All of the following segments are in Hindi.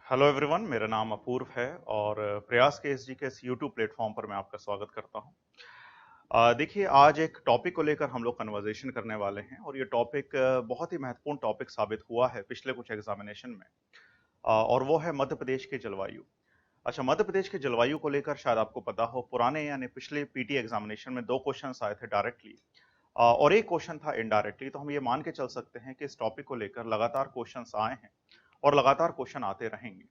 हेलो एवरीवन, मेरा नाम अपूर्व है और प्रयास के एसजी के इस यूट्यूब प्लेटफॉर्म पर मैं आपका स्वागत करता हूं। देखिए, आज एक टॉपिक को लेकर हम लोग कन्वर्सेशन करने वाले हैं और ये टॉपिक बहुत ही महत्वपूर्ण टॉपिक साबित हुआ है पिछले कुछ एग्जामिनेशन में। और वो है मध्य प्रदेश की जलवायु। अच्छा, मध्य प्रदेश की जलवायु को लेकर शायद आपको पता हो, पुराने यानी पिछले पीटी एग्जामिनेशन में दो क्वेश्चन आए थे डायरेक्टली और एक क्वेश्चन था इनडायरेक्टली। तो हम ये मान के चल सकते हैं कि इस टॉपिक को लेकर लगातार क्वेश्चन आए हैं और लगातार क्वेश्चन आते रहेंगे।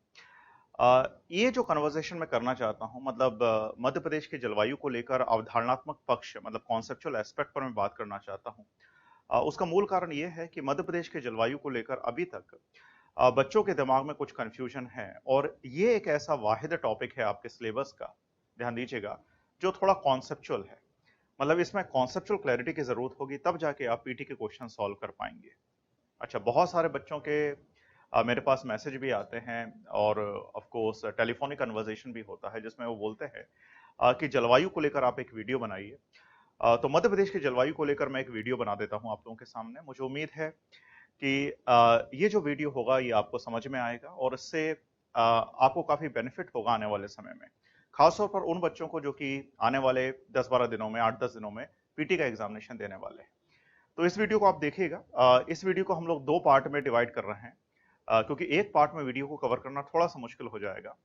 ये जो कन्वर्सेशन मैं करना चाहता हूं, मतलब मध्य प्रदेश की जलवायु को लेकर अवधारणात्मक पक्ष, मतलब कॉन्सेप्चुअल एस्पेक्ट पर मैं बात करना चाहता हूं। उसका मूल कारण ये है कि मध्य प्रदेश के जलवायु को लेकर अभी तक बच्चों के दिमाग में कुछ कंफ्यूजन है और ये एक ऐसा वाहिद टॉपिक है आपके सिलेबस का, ध्यान दीजिएगा, जो थोड़ा कॉन्सेप्चुअल है। मतलब इसमें कॉन्सेप्चुअल क्लैरिटी की जरूरत होगी, तब जाके आप पीटी के क्वेश्चन सॉल्व कर पाएंगे। अच्छा, बहुत सारे बच्चों के मेरे पास मैसेज भी आते हैं और ऑफ कोर्स टेलीफोनिक कन्वर्सेशन भी होता है जिसमें वो बोलते हैं कि जलवायु को लेकर आप एक वीडियो बनाइए। तो मध्य प्रदेश की जलवायु को लेकर मैं एक वीडियो बना देता हूं आप लोगों के सामने। मुझे उम्मीद है कि ये जो वीडियो होगा ये आपको समझ में आएगा और इससे आपको काफी बेनिफिट होगा आने वाले समय में, खासतौर पर उन बच्चों को जो कि आने वाले 10-12 दिनों में, 8-10 दिनों में पीटी का एग्जामिनेशन देने वाले हैं। तो इस वीडियो को आप देखिएगा। इस वीडियो को हम लोग दो पार्ट में डिवाइड कर रहे हैं, क्योंकि एक पार्ट में वीडियो को कवर करना थोड़ा सा मुश्किल हो जाएगा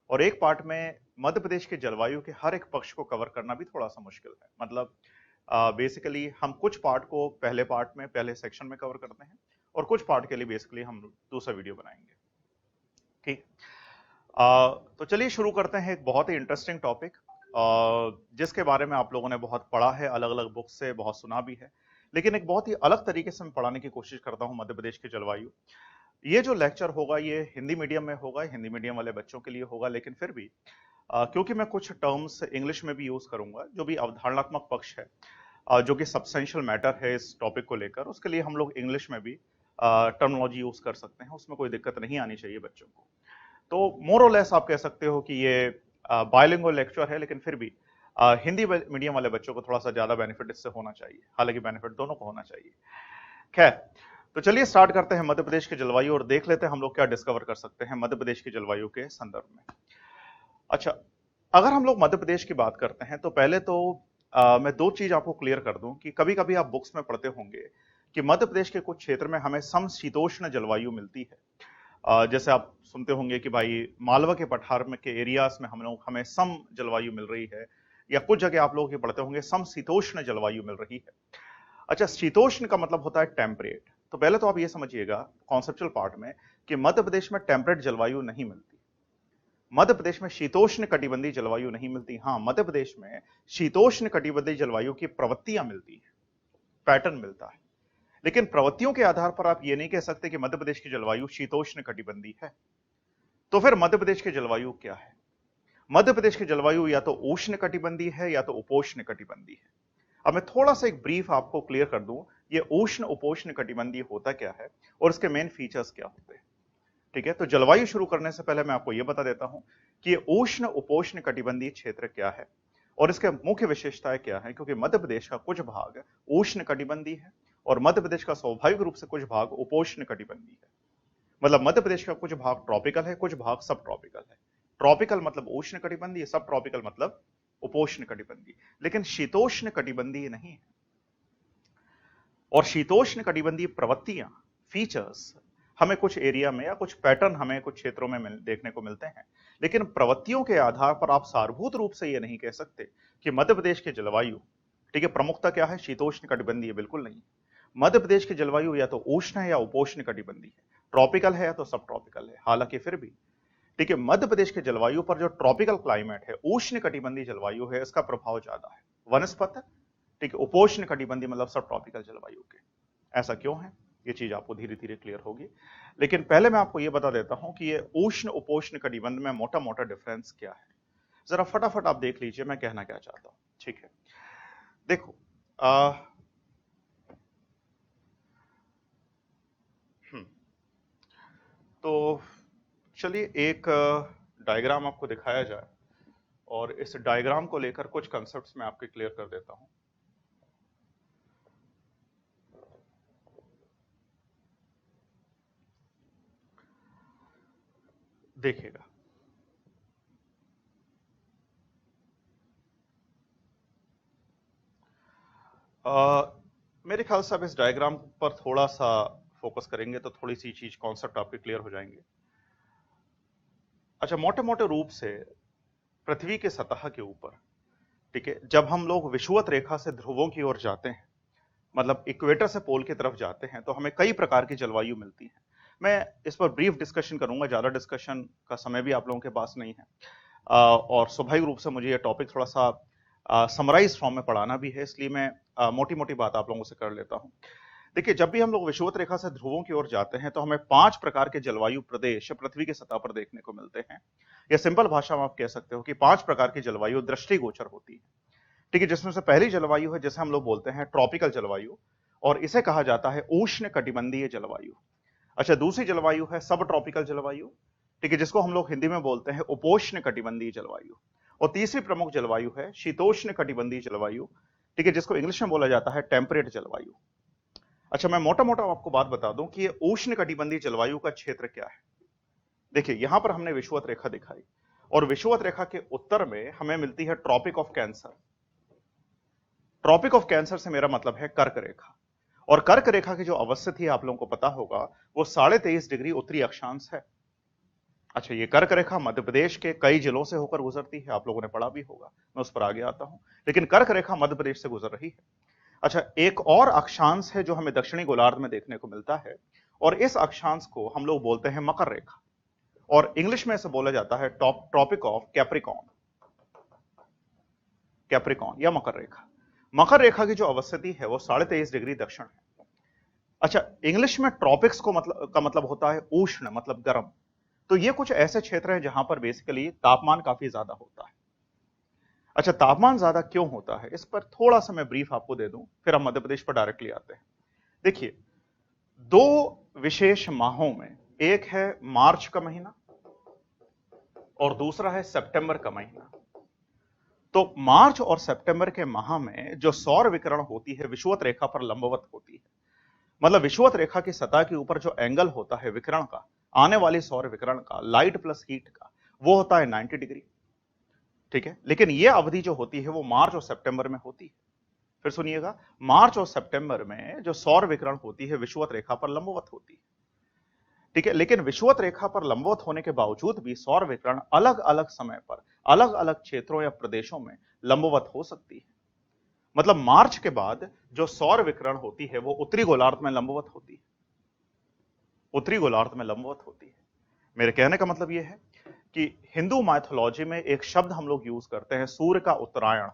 और एक पार्ट में मध्य प्रदेश के जलवायु के हर एक पक्ष को कवर करना भी थोड़ा सा मुश्किल है। मतलब बेसिकली हम कुछ पार्ट को पहले पार्ट में, पहले सेक्शन में कवर करते हैं और कुछ पार्ट के लिए बेसिकली हम दूसरा वीडियो बनाएंगे। ठीक। तो चलिए शुरू करते हैं एक बहुत ही इंटरेस्टिंग टॉपिक जिसके बारे में आप लोगों ने बहुत पढ़ा है, अलग अलग बुक से बहुत सुना भी है, लेकिन एक बहुत ही अलग तरीके से मैं पढ़ाने की कोशिश करता हूं मध्य प्रदेश की जलवायु। ये जो लेक्चर होगा ये हिंदी मीडियम में होगा, हिंदी मीडियम वाले बच्चों के लिए होगा, लेकिन फिर भी क्योंकि मैं कुछ टर्म्स इंग्लिश में भी यूज करूंगा, जो भी अवधारणात्मक पक्ष है, जो कि सब्सटेंशियल मैटर है इस टॉपिक को लेकर, उसके लिए हम लोग इंग्लिश में भी टर्मिनोलॉजी यूज कर सकते हैं, उसमें कोई दिक्कत नहीं आनी चाहिए बच्चों को। तो मोर और लेस आप कह सकते हो कि ये बायलिंगुअल लेक्चर है, लेकिन फिर भी हिंदी मीडियम वाले बच्चों को थोड़ा सा ज्यादा बेनिफिट इससे होना चाहिए, हालांकि बेनिफिट दोनों को होना चाहिए। खैर, तो चलिए स्टार्ट करते हैं मध्य प्रदेश की जलवायु और देख लेते हैं हम लोग क्या डिस्कवर कर सकते हैं मध्य प्रदेश की जलवायु के संदर्भ में। अच्छा, अगर हम लोग मध्य प्रदेश की बात करते हैं तो पहले तो मैं दो चीज आपको क्लियर कर दूं कि कभी कभी आप बुक्स में पढ़ते होंगे कि मध्य प्रदेश के कुछ क्षेत्र में हमें समशीतोष्ण जलवायु मिलती है। जैसे आप सुनते होंगे कि भाई मालवा के पठार में के एरियाज में हमें सम जलवायु मिल रही है, या कुछ जगह आप लोग ये पढ़ते होंगे समशीतोष्ण जलवायु मिल रही है। अच्छा, शीतोष्ण का मतलब होता है टेम्परेट। तो पहले तो आप ये समझिएगा कॉन्सेप्चुअल पार्ट में कि मध्य प्रदेश में टेम्परेट जलवायु नहीं मिलती। मध्य प्रदेश में शीतोष्ण कटिबंधीय जलवायु नहीं मिलती। हाँ, मध्य प्रदेश में शीतोष्ण कटिबंधीय जलवायु की प्रवृत्तियां मिलती है, पैटर्न मिलता है, लेकिन प्रवृत्तियों के आधार पर आप ये नहीं कह सकते कि मध्य प्रदेश की जलवायु शीतोष्ण कटिबंधीय है। तो फिर मध्य प्रदेश की जलवायु क्या है? मध्य प्रदेश की जलवायु या तो उष्ण कटिबंधीय है या तो उपोष्ण कटिबंधीय है। अब मैं थोड़ा सा एक ब्रीफ आपको क्लियर कर दूं, ये उष्ण उपोष्ण कटिबंधीय होता क्या है और इसके मेन फीचर्स क्या होते हैं। ठीक है, तो जलवायु शुरू करने से पहले मैं आपको यह बता देता हूं कि ये उष्ण उपोष्ण कटिबंधीय क्षेत्र क्या है और इसके मुख्य विशेषताएं क्या है, क्योंकि मध्य प्रदेश का कुछ भाग उष्ण कटिबंधीय है और मध्य प्रदेश का स्वाभाविक रूप से कुछ भाग उपोष्ण कटिबंधीय है। मतलब मध्य प्रदेश का कुछ भाग ट्रॉपिकल है, कुछ भाग सब ट्रॉपिकल है। ट्रॉपिकल मतलब उष्ण कटिबंधीय, सब ट्रॉपिकल मतलब उपोष्ण कटिबंधीय, लेकिन शीतोष्ण कटिबंधीय नहीं है। और शीतोष्ण कटिबंधीय प्रवृत्तियां, फीचर्स, हमें कुछ एरिया में या कुछ पैटर्न हमें कुछ क्षेत्रों में देखने को मिलते हैं, लेकिन प्रवृत्तियों के आधार पर आप सारभूत रूप से यह नहीं कह सकते कि मध्य प्रदेश की जलवायु, ठीक है, प्रमुखता क्या है, शीतोष्ण कटिबंधीय बिल्कुल नहीं। मध्य प्रदेश की जलवायु या तो उष्ण है या उपोष्ण कटिबंधीय है, ट्रॉपिकल है या तो सब ट्रॉपिकल है। हालांकि फिर भी, ठीक है, मध्य प्रदेश के जलवायु पर जो ट्रॉपिकल क्लाइमेट है, उष्ण कटिबंधीय जलवायु है, इसका प्रभाव ज्यादा है। वनस्पत, ठीक है, उपोष्ण कटिबंधीय मतलब सब ट्रॉपिकल जलवायु के। ऐसा क्यों है, ये चीज आपको धीरे धीरे क्लियर होगी, लेकिन पहले मैं आपको ये बता देता हूं कि ये उष्ण उपोष्ण कटिबंध में मोटा मोटा डिफरेंस क्या है। जरा फटाफट आप देख लीजिए मैं कहना क्या चाहता हूं। ठीक है, देखो, आ, हम्म, तो चलिए एक डायग्राम आपको दिखाया जाए और इस डायग्राम को लेकर कुछ कंसेप्ट्स मैं आपके क्लियर कर देता हूं। देखिएगा, मेरे ख्याल से अब इस डायग्राम पर थोड़ा सा फोकस करेंगे तो थोड़ी सी चीज कॉन्सेप्ट आपके क्लियर हो जाएंगे। अच्छा, मोटे मोटे रूप से पृथ्वी के सतह के ऊपर, ठीक है, जब हम लोग विषुवत रेखा से ध्रुवों की ओर जाते हैं, मतलब इक्वेटर से पोल की तरफ जाते हैं, तो हमें कई प्रकार की जलवायु मिलती है। मैं इस पर ब्रीफ डिस्कशन करूंगा, ज्यादा डिस्कशन का समय भी आप लोगों के पास नहीं है। और स्वाभाविक रूप से मुझे यह टॉपिक थोड़ा सा समराइज फॉर्म में पढ़ाना भी है, इसलिए मैं मोटी मोटी बात आप लोगों से कर लेता हूं। देखिए, जब भी हम लोग विषुवत रेखा से ध्रुवों की ओर जाते हैं तो हमें 5 प्रकार के जलवायु प्रदेश पृथ्वी की सतह पर देखने को मिलते हैं। या सिंपल भाषा में आप कह सकते हो कि 5 प्रकार की जलवायु दृष्टिगोचर होती है, ठीक है, जिसमें से पहली जलवायु है जिसे हम लोग बोलते हैं ट्रॉपिकल जलवायु, और इसे कहा जाता है उष्ण कटिबंधीय जलवायु। अच्छा, दूसरी जलवायु है सब ट्रॉपिकल जलवायु, ठीक है, जिसको हम लोग हिंदी में बोलते हैं उपोष्ण कटिबंधीय जलवायु। और तीसरी प्रमुख जलवायु है शीतोष्ण कटिबंधीय जलवायु, ठीक है, जिसको इंग्लिश में बोला जाता है टेम्परेट जलवायु। अच्छा, मैं मोटा मोटा आपको बात बता दूं कि ये उष्ण कटिबंधीय जलवायु का क्षेत्र क्या है। देखिए, यहां पर हमने विषुवत रेखा दिखाई, और विषुवत रेखा के उत्तर में हमें मिलती है tropic of cancer. Tropic of cancer से मेरा मतलब है कर्क रेखा, और कर्क रेखा की जो अवस्थिति आप लोगों को पता होगा वो 23.5 डिग्री उत्तरी अक्षांश है। अच्छा, ये कर्क रेखा मध्य प्रदेश के कई जिलों से होकर गुजरती है, आप लोगों ने पढ़ा भी होगा, मैं उस पर आगे आता हूं, लेकिन कर्क रेखा मध्य प्रदेश से गुजर रही है। अच्छा, एक और अक्षांश है जो हमें दक्षिणी गोलार्ध में देखने को मिलता है, और इस अक्षांश को हम लोग बोलते हैं मकर रेखा, और इंग्लिश में इसे बोला जाता है ट्रॉपिक ऑफ कैप्रिकॉर्न, कैप्रिकॉर्न या मकर रेखा। मकर रेखा की जो अवस्थिति है वो 23.5 डिग्री दक्षिण है। अच्छा, इंग्लिश में ट्रॉपिक्स का मतलब होता है उष्ण, मतलब गर्म। तो ये कुछ ऐसे क्षेत्र हैं जहां पर बेसिकली तापमान काफी ज्यादा होता है। अच्छा, तापमान ज्यादा क्यों होता है, इस पर थोड़ा सा मैं ब्रीफ आपको दे दूं, फिर हम मध्य प्रदेश पर डायरेक्टली आते हैं। देखिए, 2 विशेष माहों में, एक है मार्च का महीना और दूसरा है सितंबर का महीना। तो मार्च और सितंबर के माह में जो सौर विकिरण होती है विषुवत रेखा पर लंबवत होती है, मतलब विषुवत रेखा की सतह के ऊपर जो एंगल होता है विकिरण का, आने वाली सौर विकिरण का, लाइट प्लस हीट का, वो होता है 90 डिग्री, ठीक है। लेकिन ये अवधि जो होती है वो मार्च और सितंबर में होती है। फिर सुनिएगा, मार्च और सितंबर में जो सौर विकिरण होती है विषुवत रेखा पर लंबवत होती है, ठीक है। लेकिन विषुवत रेखा पर लंबवत होने के बावजूद भी सौर विकिरण अलग अलग समय पर अलग अलग क्षेत्रों या प्रदेशों में लंबवत हो सकती है। मतलब मार्च के बाद जो सौर विकिरण होती है वो उत्तरी गोलार्ध में लंबवत होती है, उत्तरी गोलार्ध में लंबवत होती है। मेरे कहने का मतलब यह है कि हिंदू माइथोलॉजी में एक शब्द हम लोग यूज करते हैं, सूर्य का उत्तरायण।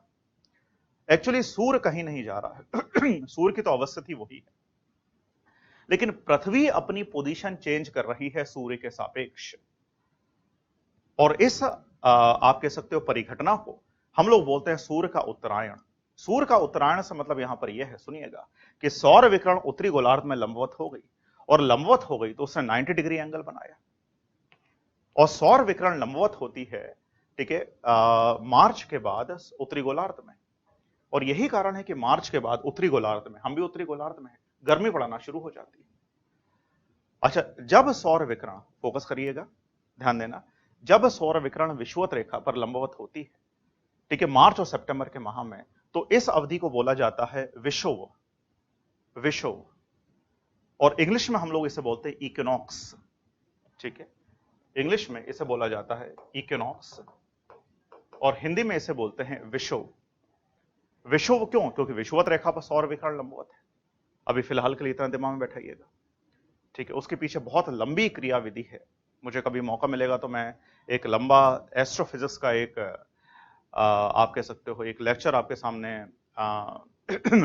एक्चुअली सूर्य कहीं नहीं जा रहा है सूर्य की तो अवस्थिति वही है, लेकिन पृथ्वी अपनी पोजीशन चेंज कर रही है सूर्य के सापेक्ष। और इस आप कह सकते हो परिघटना को हम लोग बोलते हैं सूर्य का उत्तरायण। सूर्य का उत्तरायण से मतलब यहां पर यह है, सुनिएगा, कि सौर विकिरण उत्तरी गोलार्ध में लंबवत हो गई, और लंबवत हो गई तो उसने 90 डिग्री एंगल बनाया। और सौर विकिरण लंबवत होती है, ठीक है, मार्च के बाद उत्तरी गोलार्ध में। और यही कारण है कि मार्च के बाद उत्तरी गोलार्ध में, हम भी उत्तरी गोलार्ध में हैं, गर्मी पड़ना शुरू हो जाती है। अच्छा, जब सौर विकिरण, फोकस करिएगा, ध्यान देना, जब सौर विकिरण विषुवत रेखा पर लंबवत होती है, ठीक है, मार्च और सितंबर के माह में, तो इस अवधि को बोला जाता है विषुव, विषुव। और इंग्लिश में हम लोग इसे बोलते हैं इक्विनॉक्स, ठीक है, इंग्लिश में इसे बोला जाता है इक्विनॉक्स, और हिंदी में इसे बोलते हैं विषुव। विषुव क्यों? क्योंकि विषुवत रेखा पर सौर विकिरण लंबवत है। अभी फिलहाल के लिए इतना दिमाग में बैठाइएगा, ठीक है। उसके पीछे बहुत लंबी क्रियाविधि है, मुझे कभी मौका मिलेगा तो मैं एक लंबा एस्ट्रोफिजिक्स का एक आप कह सकते हो एक लेक्चर आपके सामने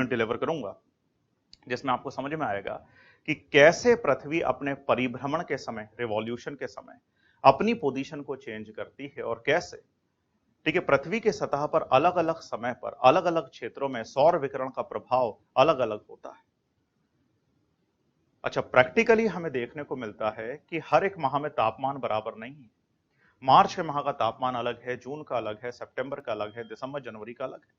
डिलीवर करूंगा, जिसमें आपको समझ में आएगा कि कैसे पृथ्वी अपने परिभ्रमण के समय, रिवॉल्यूशन के समय, अपनी पोजीशन को चेंज करती है, और कैसे, ठीक है, पृथ्वी के सतह पर अलग अलग समय पर अलग अलग क्षेत्रों में सौर विकिरण का प्रभाव अलग अलग होता है। अच्छा, प्रैक्टिकली हमें देखने को मिलता है कि हर एक माह में तापमान बराबर नहीं है। मार्च के माह का तापमान अलग है, जून का अलग है, सितंबर का अलग है, दिसंबर जनवरी का अलग है।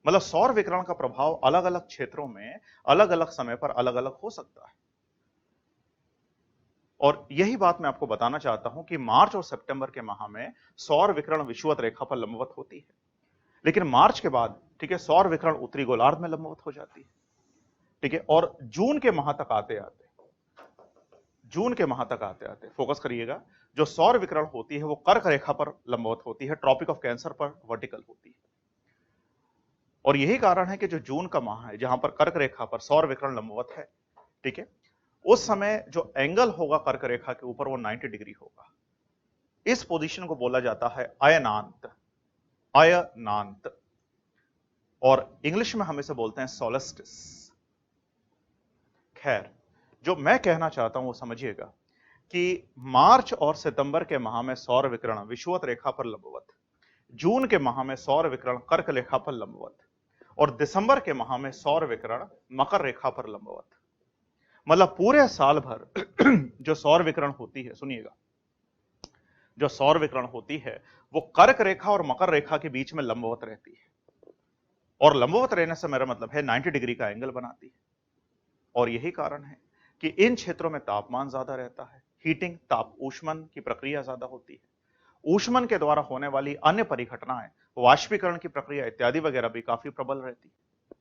मतलब सौर विकिरण का प्रभाव अलग अलग क्षेत्रों में अलग अलग समय पर अलग अलग हो सकता है। और यही बात मैं आपको बताना चाहता हूं कि मार्च और सितंबर के माह में सौर विकिरण विषुवत रेखा पर लंबवत होती है, लेकिन मार्च के बाद, ठीक है, सौर विकिरण उत्तरी गोलार्ध में लंबवत हो जाती है, ठीक है। और जून के माह तक आते आते फोकस करिएगा, जो सौर विकिरण होती है वो कर्क रेखा पर लंबवत होती है, ट्रॉपिक ऑफ कैंसर पर वर्टिकल होती है। और यही कारण है कि जो जून का माह है जहां पर कर्क रेखा पर सौर विकिरण लंबवत है, ठीक है, उस समय जो एंगल होगा कर्क रेखा के ऊपर वो 90 डिग्री होगा। इस पोजीशन को बोला जाता है अयनांत, अयनांत, और इंग्लिश में हम इसे बोलते हैं सोलस्टिस। खैर, जो मैं कहना चाहता हूं वो समझिएगा कि मार्च और सितंबर के माह में सौर विकिरण विषुवत रेखा पर लंबवत, जून के माह में सौर विकिरण कर्क रेखा पर लंबवत, और दिसंबर के माह में सौर विकिरण मकर रेखा पर लंबवत। मतलब पूरे साल भर जो सौर विकिरण होती है, सुनिएगा, जो सौर विकिरण होती है वो कर्क रेखा और मकर रेखा के बीच में लंबवत रहती है, और लंबवत रहने से मेरा मतलब है 90 डिग्री का एंगल बनाती है। और यही कारण है कि इन क्षेत्रों में तापमान ज्यादा रहता है, हीटिंग, ताप ऊष्मन की प्रक्रिया ज्यादा होती है, ऊष्मन के द्वारा होने वाली अन्य परिघटनाएं, वाष्पीकरण की प्रक्रिया इत्यादि वगैरह भी काफी प्रबल रहती है।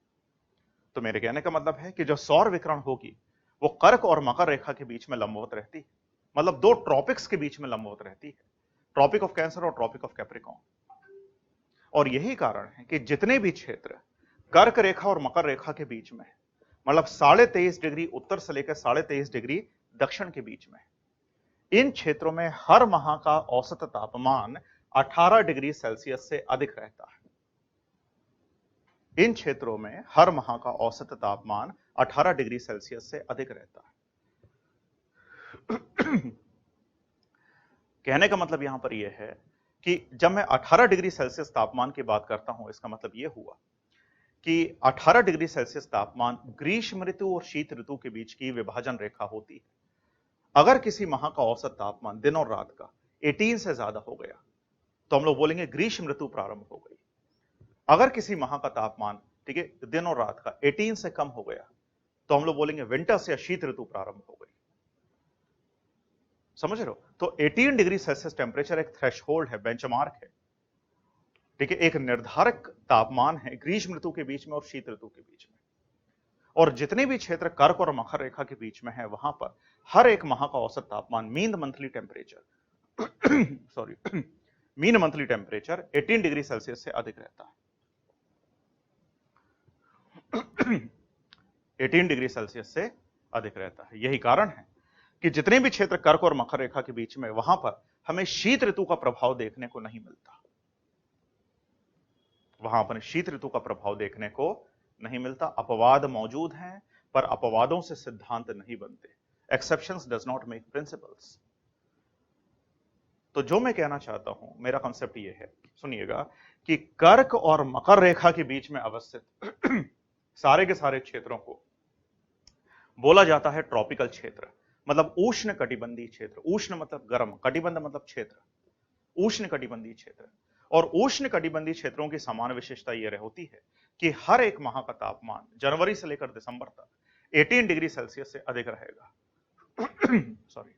तो मेरे कहने का मतलब है कि जो सौर विकिरण होगी वो कर्क और मकर रेखा के बीच में लंबवत रहती है, मतलब दो ट्रॉपिक्स के बीच में लंबवत रहती है, ट्रॉपिक ऑफ कैंसर और ट्रॉपिक ऑफ कैप्रिकॉर्न। और यही कारण है कि जितने भी क्षेत्र कर्क रेखा और मकर रेखा के बीच में, मतलब 23.5 डिग्री उत्तर से लेकर 23.5 डिग्री दक्षिण के बीच में, इन क्षेत्रों में हर माह का औसत तापमान 18 डिग्री सेल्सियस से अधिक रहता है। इन क्षेत्रों में हर माह का औसत तापमान 18 डिग्री सेल्सियस से अधिक रहता है। कहने का मतलब यहां पर यह है कि जब मैं 18 डिग्री सेल्सियस तापमान की बात करता हूं, इसका मतलब यह हुआ कि 18 डिग्री सेल्सियस तापमान ग्रीष्म ऋतु और शीत ऋतु के बीच की विभाजन रेखा होती है। अगर किसी माह का औसत तापमान दिन और रात का 18 से ज्यादा हो गया तो हम लोग बोलेंगे ग्रीष्म ऋतु प्रारंभ हो गई। अगर किसी माह का तापमान, ठीक है, दिन और रात का 18 से कम हो गया तो हम लोग बोलेंगे विंटर्स या शीत ऋतु प्रारंभ हो गई। समझ रहे हो? तो 18 डिग्री सेल्सियस टेम्परेचर एक थ्रेशहोल्ड है, बेंचमार्क है, ठीक है, एक निर्धारक तापमान है ग्रीष्म ऋतु के बीच में और शीत ऋतु के बीच में। और जितने भी क्षेत्र कर्क और मकर रेखा के बीच में है वहां पर हर एक माह का औसत तापमान, mean monthly temperature sorry mean monthly temperature 18 degree Celsius से अधिक रहता है। 18 डिग्री सेल्सियस से अधिक रहता है। यही कारण है कि जितने भी क्षेत्र कर्क और मकर रेखा के बीच में, वहां पर हमें शीत ऋतु का प्रभाव देखने को नहीं मिलता, वहां पर शीत ऋतु का प्रभाव देखने को नहीं मिलता। अपवाद मौजूद हैं पर अपवादों से सिद्धांत नहीं बनते। Exceptions does not make principles. तो जो मैं कहना चाहता हूं, मेरा कॉन्सेप्ट यह है, सुनिएगा, कि कर्क और मकर रेखा के बीच में अवस्थित सारे के सारे क्षेत्रों को बोला जाता है ट्रॉपिकल क्षेत्र, मतलब उष्ण कटिबंधीय क्षेत्र। उष्ण मतलब गर्म, कटिबंध मतलब क्षेत्र, उष्ण कटिबंधीय क्षेत्र। और उष्ण कटिबंधीय क्षेत्रों की समान विशेषता यह होती है कि हर एक माह का तापमान जनवरी से लेकर दिसंबर तक 18 डिग्री सेल्सियस से अधिक रहेगा। सॉरी,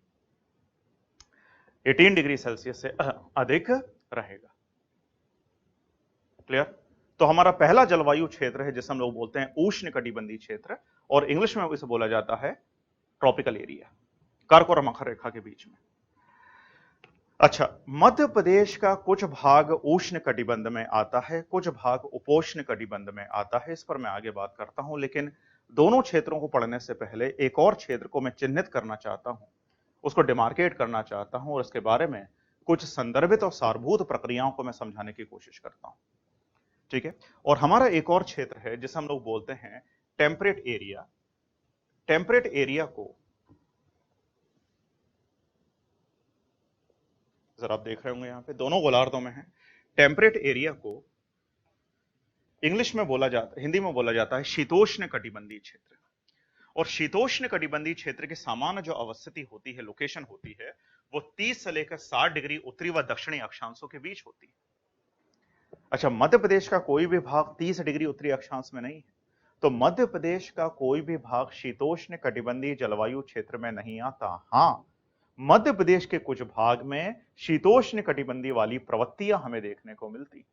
18 डिग्री सेल्सियस से अधिक रहेगा। क्लियर? तो हमारा पहला जलवायु क्षेत्र है जिसे हम लोग बोलते हैं उष्ण कटिबंधीय क्षेत्र, और इंग्लिश में इसे बोला जाता है ट्रॉपिकल एरिया, कर्क और मकर रेखा के बीच में। अच्छा, मध्य प्रदेश का कुछ भाग उष्ण कटिबंध में आता है, कुछ भाग उपोष्ण कटिबंध में आता है। इस पर मैं आगे बात करता हूं, लेकिन दोनों क्षेत्रों को पढ़ने से पहले एक और क्षेत्र को मैं चिन्हित करना चाहता हूं, उसको डिमार्केट करना चाहता हूं, और इसके बारे में कुछ संदर्भित और सारभूत प्रक्रियाओं को मैं समझाने की कोशिश करता हूं। ठीक है? और हमारा एक और क्षेत्र है जिसे हम लोग बोलते हैं टेम्परेट एरिया। टेम्परेट एरिया को जरा आप देख रहे होंगे, यहां पे दोनों गोलार्धों में है। टेम्परेट एरिया को इंग्लिश में बोला जाता, हिंदी में बोला जाता है शीतोष्ण कटिबंधीय क्षेत्र। और शीतोष्ण कटिबंधीय क्षेत्र की सामान्य जो अवस्थिति होती है, लोकेशन होती है, वो 30 से लेकर 60 डिग्री उत्तरी व दक्षिणी अक्षांशों के बीच होती है। अच्छा, मध्य प्रदेश का कोई भी भाग 30 डिग्री उत्तरी अक्षांश में नहीं है, तो मध्य प्रदेश का कोई भी भाग शीतोष्ण कटिबंधीय जलवायु क्षेत्र में नहीं आता। हां, मध्य प्रदेश के कुछ भाग में शीतोष्ण कटिबंधीय वाली प्रवृत्तियां हमें देखने को मिलती।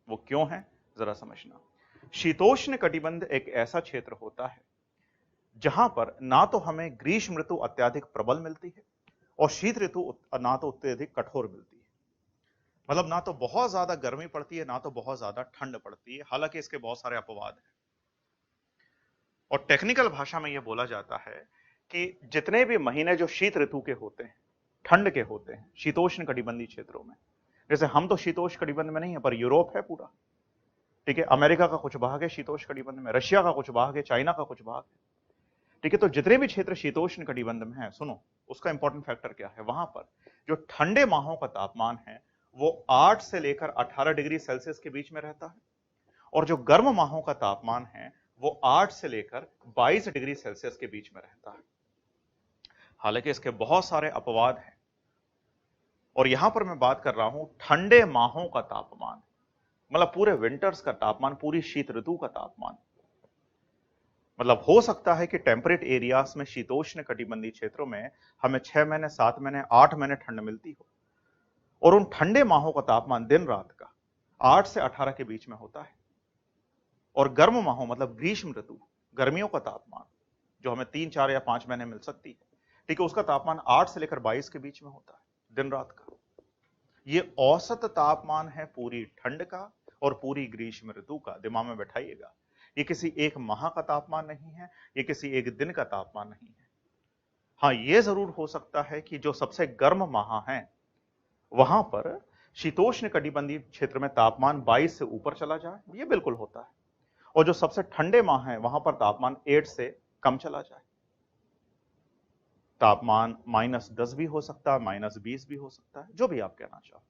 वो क्यों है, जरा समझना। शीतोष्ण कटिबंध एक ऐसा क्षेत्र होता है जहां पर ना तो हमें ग्रीष्म ऋतु अत्यधिक प्रबल मिलती है और शीत ऋतु ना तो अत्यधिक कठोर मिलती है। मतलब ना तो बहुत ज्यादा गर्मी पड़ती है, ना तो बहुत ज्यादा ठंड पड़ती है। हालांकि इसके बहुत सारे अपवाद हैं और टेक्निकल भाषा में यह बोला जाता है कि जितने भी महीने जो शीत ऋतु के होते हैं, ठंड के होते हैं शीतोष्ण कटिबंधीय क्षेत्रों में, जैसे हम तो शीतोष्ण कटिबंध में नहीं है पर यूरोप है पूरा, ठीक है, अमेरिका का कुछ भाग है शीतोष्ण कटिबंध में, रशिया का कुछ भाग है, चाइना का कुछ भाग है, ठीक है। तो जितने भी क्षेत्र शीतोष्ण कटिबंध में है, सुनो उसका इंपॉर्टेंट फैक्टर क्या है, वहां पर जो ठंडे माहों का तापमान है वो 8 से लेकर 18 डिग्री सेल्सियस के बीच में रहता है और जो गर्म माहों का तापमान है वो 8 से लेकर 22 डिग्री सेल्सियस के बीच में रहता है। हालांकि इसके बहुत सारे अपवाद हैं और यहां पर मैं बात कर रहा हूं ठंडे माहों का तापमान, मतलब पूरे विंटर्स का तापमान, पूरी शीत ऋतु का तापमान। मतलब हो सकता है कि टेम्परेट एरियाज में शीतोष्ण कटिबंधीय क्षेत्रों में हमें 6 महीने, 7 महीने, 8 महीने ठंड मिलती हो और उन ठंडे माहों का तापमान दिन रात का 8 से 18 के बीच में होता है और गर्म माहों मतलब ग्रीष्म ऋतु, गर्मियों का तापमान जो हमें 3, 4 या 5 महीने मिल सकती है, ठीक है, उसका तापमान 8 से लेकर 22 के बीच में होता है दिन रात का। ये औसत तापमान है पूरी ठंड का और पूरी ग्रीष्म ऋतु का, दिमाग में बैठाइएगा। ये किसी एक माह का तापमान नहीं है, ये किसी एक दिन का तापमान नहीं है। हाँ, ये जरूर हो सकता है कि जो सबसे गर्म माह हैं वहां पर शीतोष्ण कटिबंधीय क्षेत्र में तापमान 22 से ऊपर चला जाए, ये बिल्कुल होता है, और जो सबसे ठंडे माह हैं वहां पर तापमान 8 से कम चला जाए। तापमान -10 भी हो सकता है, -20 भी हो सकता है, जो भी आप कहना चाहो।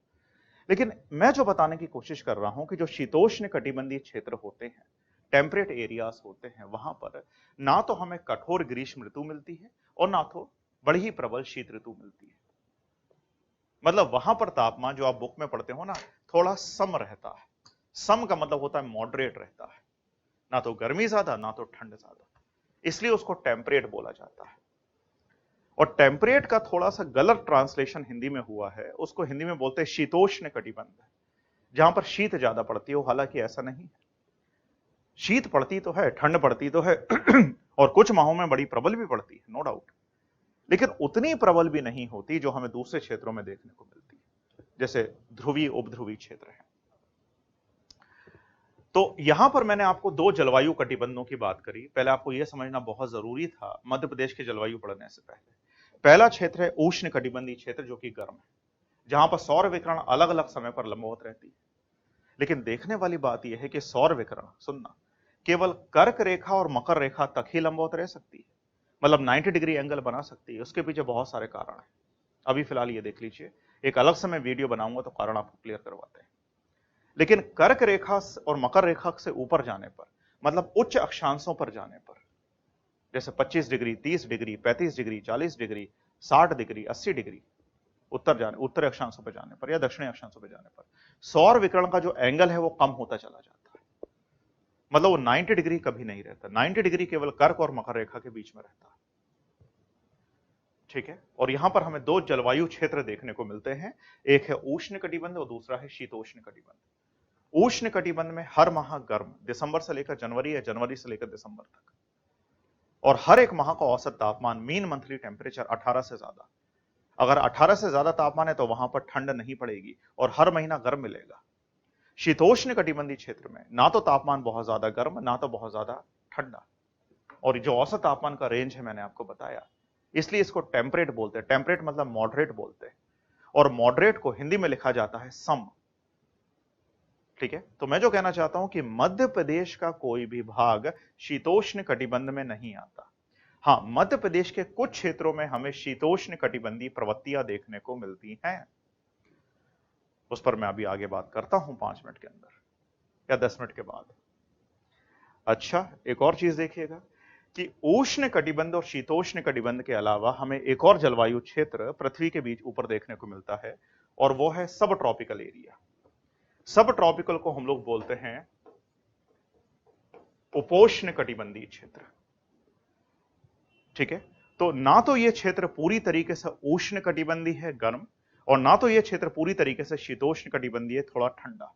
लेकिन मैं जो बताने की कोशिश कर रहा हूं कि जो शीतोष्ण कटिबंधीय क्षेत्र होते हैं, टेम्परेट एरियाज होते हैं, वहां पर ना तो हमें कठोर ग्रीष्म ऋतु मिलती है और ना तो बड़ी ही प्रबल शीत ऋतु मिलती है। मतलब वहां पर तापमान जो आप बुक में पढ़ते हो ना, थोड़ा सम रहता है। सम का मतलब होता है मॉडरेट रहता है, ना तो गर्मी ज्यादा ना तो ठंड ज्यादा, इसलिए उसको टेम्परेट बोला जाता है। और टेम्परेट का थोड़ा सा गलत ट्रांसलेशन हिंदी में हुआ है, उसको हिंदी में बोलते हैं शीतोष्ण कटिबंध, जहां पर शीत ज्यादा पड़ती हो, हालांकि ऐसा नहीं है। शीत पड़ती तो है, ठंड पड़ती तो है और कुछ माहों में बड़ी प्रबल भी पड़ती है, नो डाउट, लेकिन उतनी प्रबल भी नहीं होती जो हमें दूसरे क्षेत्रों में देखने को मिलती है, जैसे ध्रुवीय उपध्रुवीय क्षेत्र है। तो यहां पर मैंने आपको दो जलवायु कटिबंधों की बात करी। पहले आपको यह समझना बहुत जरूरी था मध्य प्रदेश की जलवायु पढ़ने से पहले। पहला क्षेत्र है उष्ण कटिबंधीय क्षेत्र, जो कि गर्म है, जहां पर सौर विकिरण अलग अलग समय पर लंबवत रहती है। लेकिन देखने वाली बात यह है कि सौर विकिरण, सुनना, केवल कर्क रेखा और मकर रेखा तक ही लंबवत रह सकती है, मतलब 90 डिग्री एंगल बना सकती है। उसके पीछे बहुत सारे कारण हैं, अभी फिलहाल ये देख लीजिए, एक अलग से मैं वीडियो बनाऊंगा तो कारण आपको क्लियर करवाते हैं। लेकिन कर्क रेखा और मकर रेखा से ऊपर जाने पर, मतलब उच्च अक्षांशों पर जाने पर, जैसे 25 degree, 30 degree, 35 degree, 40 degree, 60 degree, 80 degree, उत्तरी अक्षांशों पर जाने पर या दक्षिणी अक्षांशों पर जाने पर सौर विकिरण का जो एंगल है वो कम होता चला जाता है। मतलब वो 90 डिग्री कभी नहीं रहता, 90 डिग्री केवल कर्क और मकर रेखा के बीच में रहता है, ठीक है। और यहां पर हमें दो जलवायु क्षेत्र देखने को मिलते हैं, एक है उष्ण कटिबंध और दूसरा है शीतोष्ण कटिबंध। उष्ण कटिबंध में हर माह गर्म, दिसंबर से लेकर जनवरी या जनवरी से लेकर दिसंबर तक, और हर एक माह का औसत तापमान, मीन मंथली टेम्परेचर 18 से ज्यादा। अगर 18 से ज्यादा तापमान है तो वहां पर ठंड नहीं पड़ेगी और हर महीना गर्म मिलेगा। शीतोष्ण कटिबंधीय क्षेत्र में ना तो तापमान बहुत ज्यादा गर्म, ना तो बहुत ज्यादा ठंडा, और जो औसत तापमान का रेंज है मैंने आपको बताया, इसलिए इसको टेम्परेट बोलते हैं। टेम्परेट मतलब मॉडरेट बोलते हैं, और मॉडरेट को हिंदी में लिखा जाता है सम, ठीक है। तो मैं जो कहना चाहता हूं कि मध्य प्रदेश का कोई भी भाग शीतोष्ण कटिबंध में नहीं आता। हाँ, मध्य प्रदेश के कुछ क्षेत्रों में हमें शीतोष्ण कटिबंधीय प्रवृत्तियां देखने को मिलती हैं, उस पर मैं अभी आगे बात करता हूं 5 मिनट के अंदर या 10 मिनट के बाद। अच्छा, एक और चीज देखिएगा कि उष्ण कटिबंध और शीतोष्ण कटिबंध के अलावा हमें एक और जलवायु क्षेत्र पृथ्वी के बीच ऊपर देखने को मिलता है, और वो है सब ट्रॉपिकल एरिया। सब ट्रॉपिकल को हम लोग बोलते हैं उपोष्ण कटिबंधीय क्षेत्र, ठीक है। तो ना तो ये क्षेत्र पूरी तरीके से उष्ण कटिबंधी है, गर्म, और ना तो ये क्षेत्र पूरी तरीके से शीतोष्ण कटिबंधी है, थोड़ा ठंडा।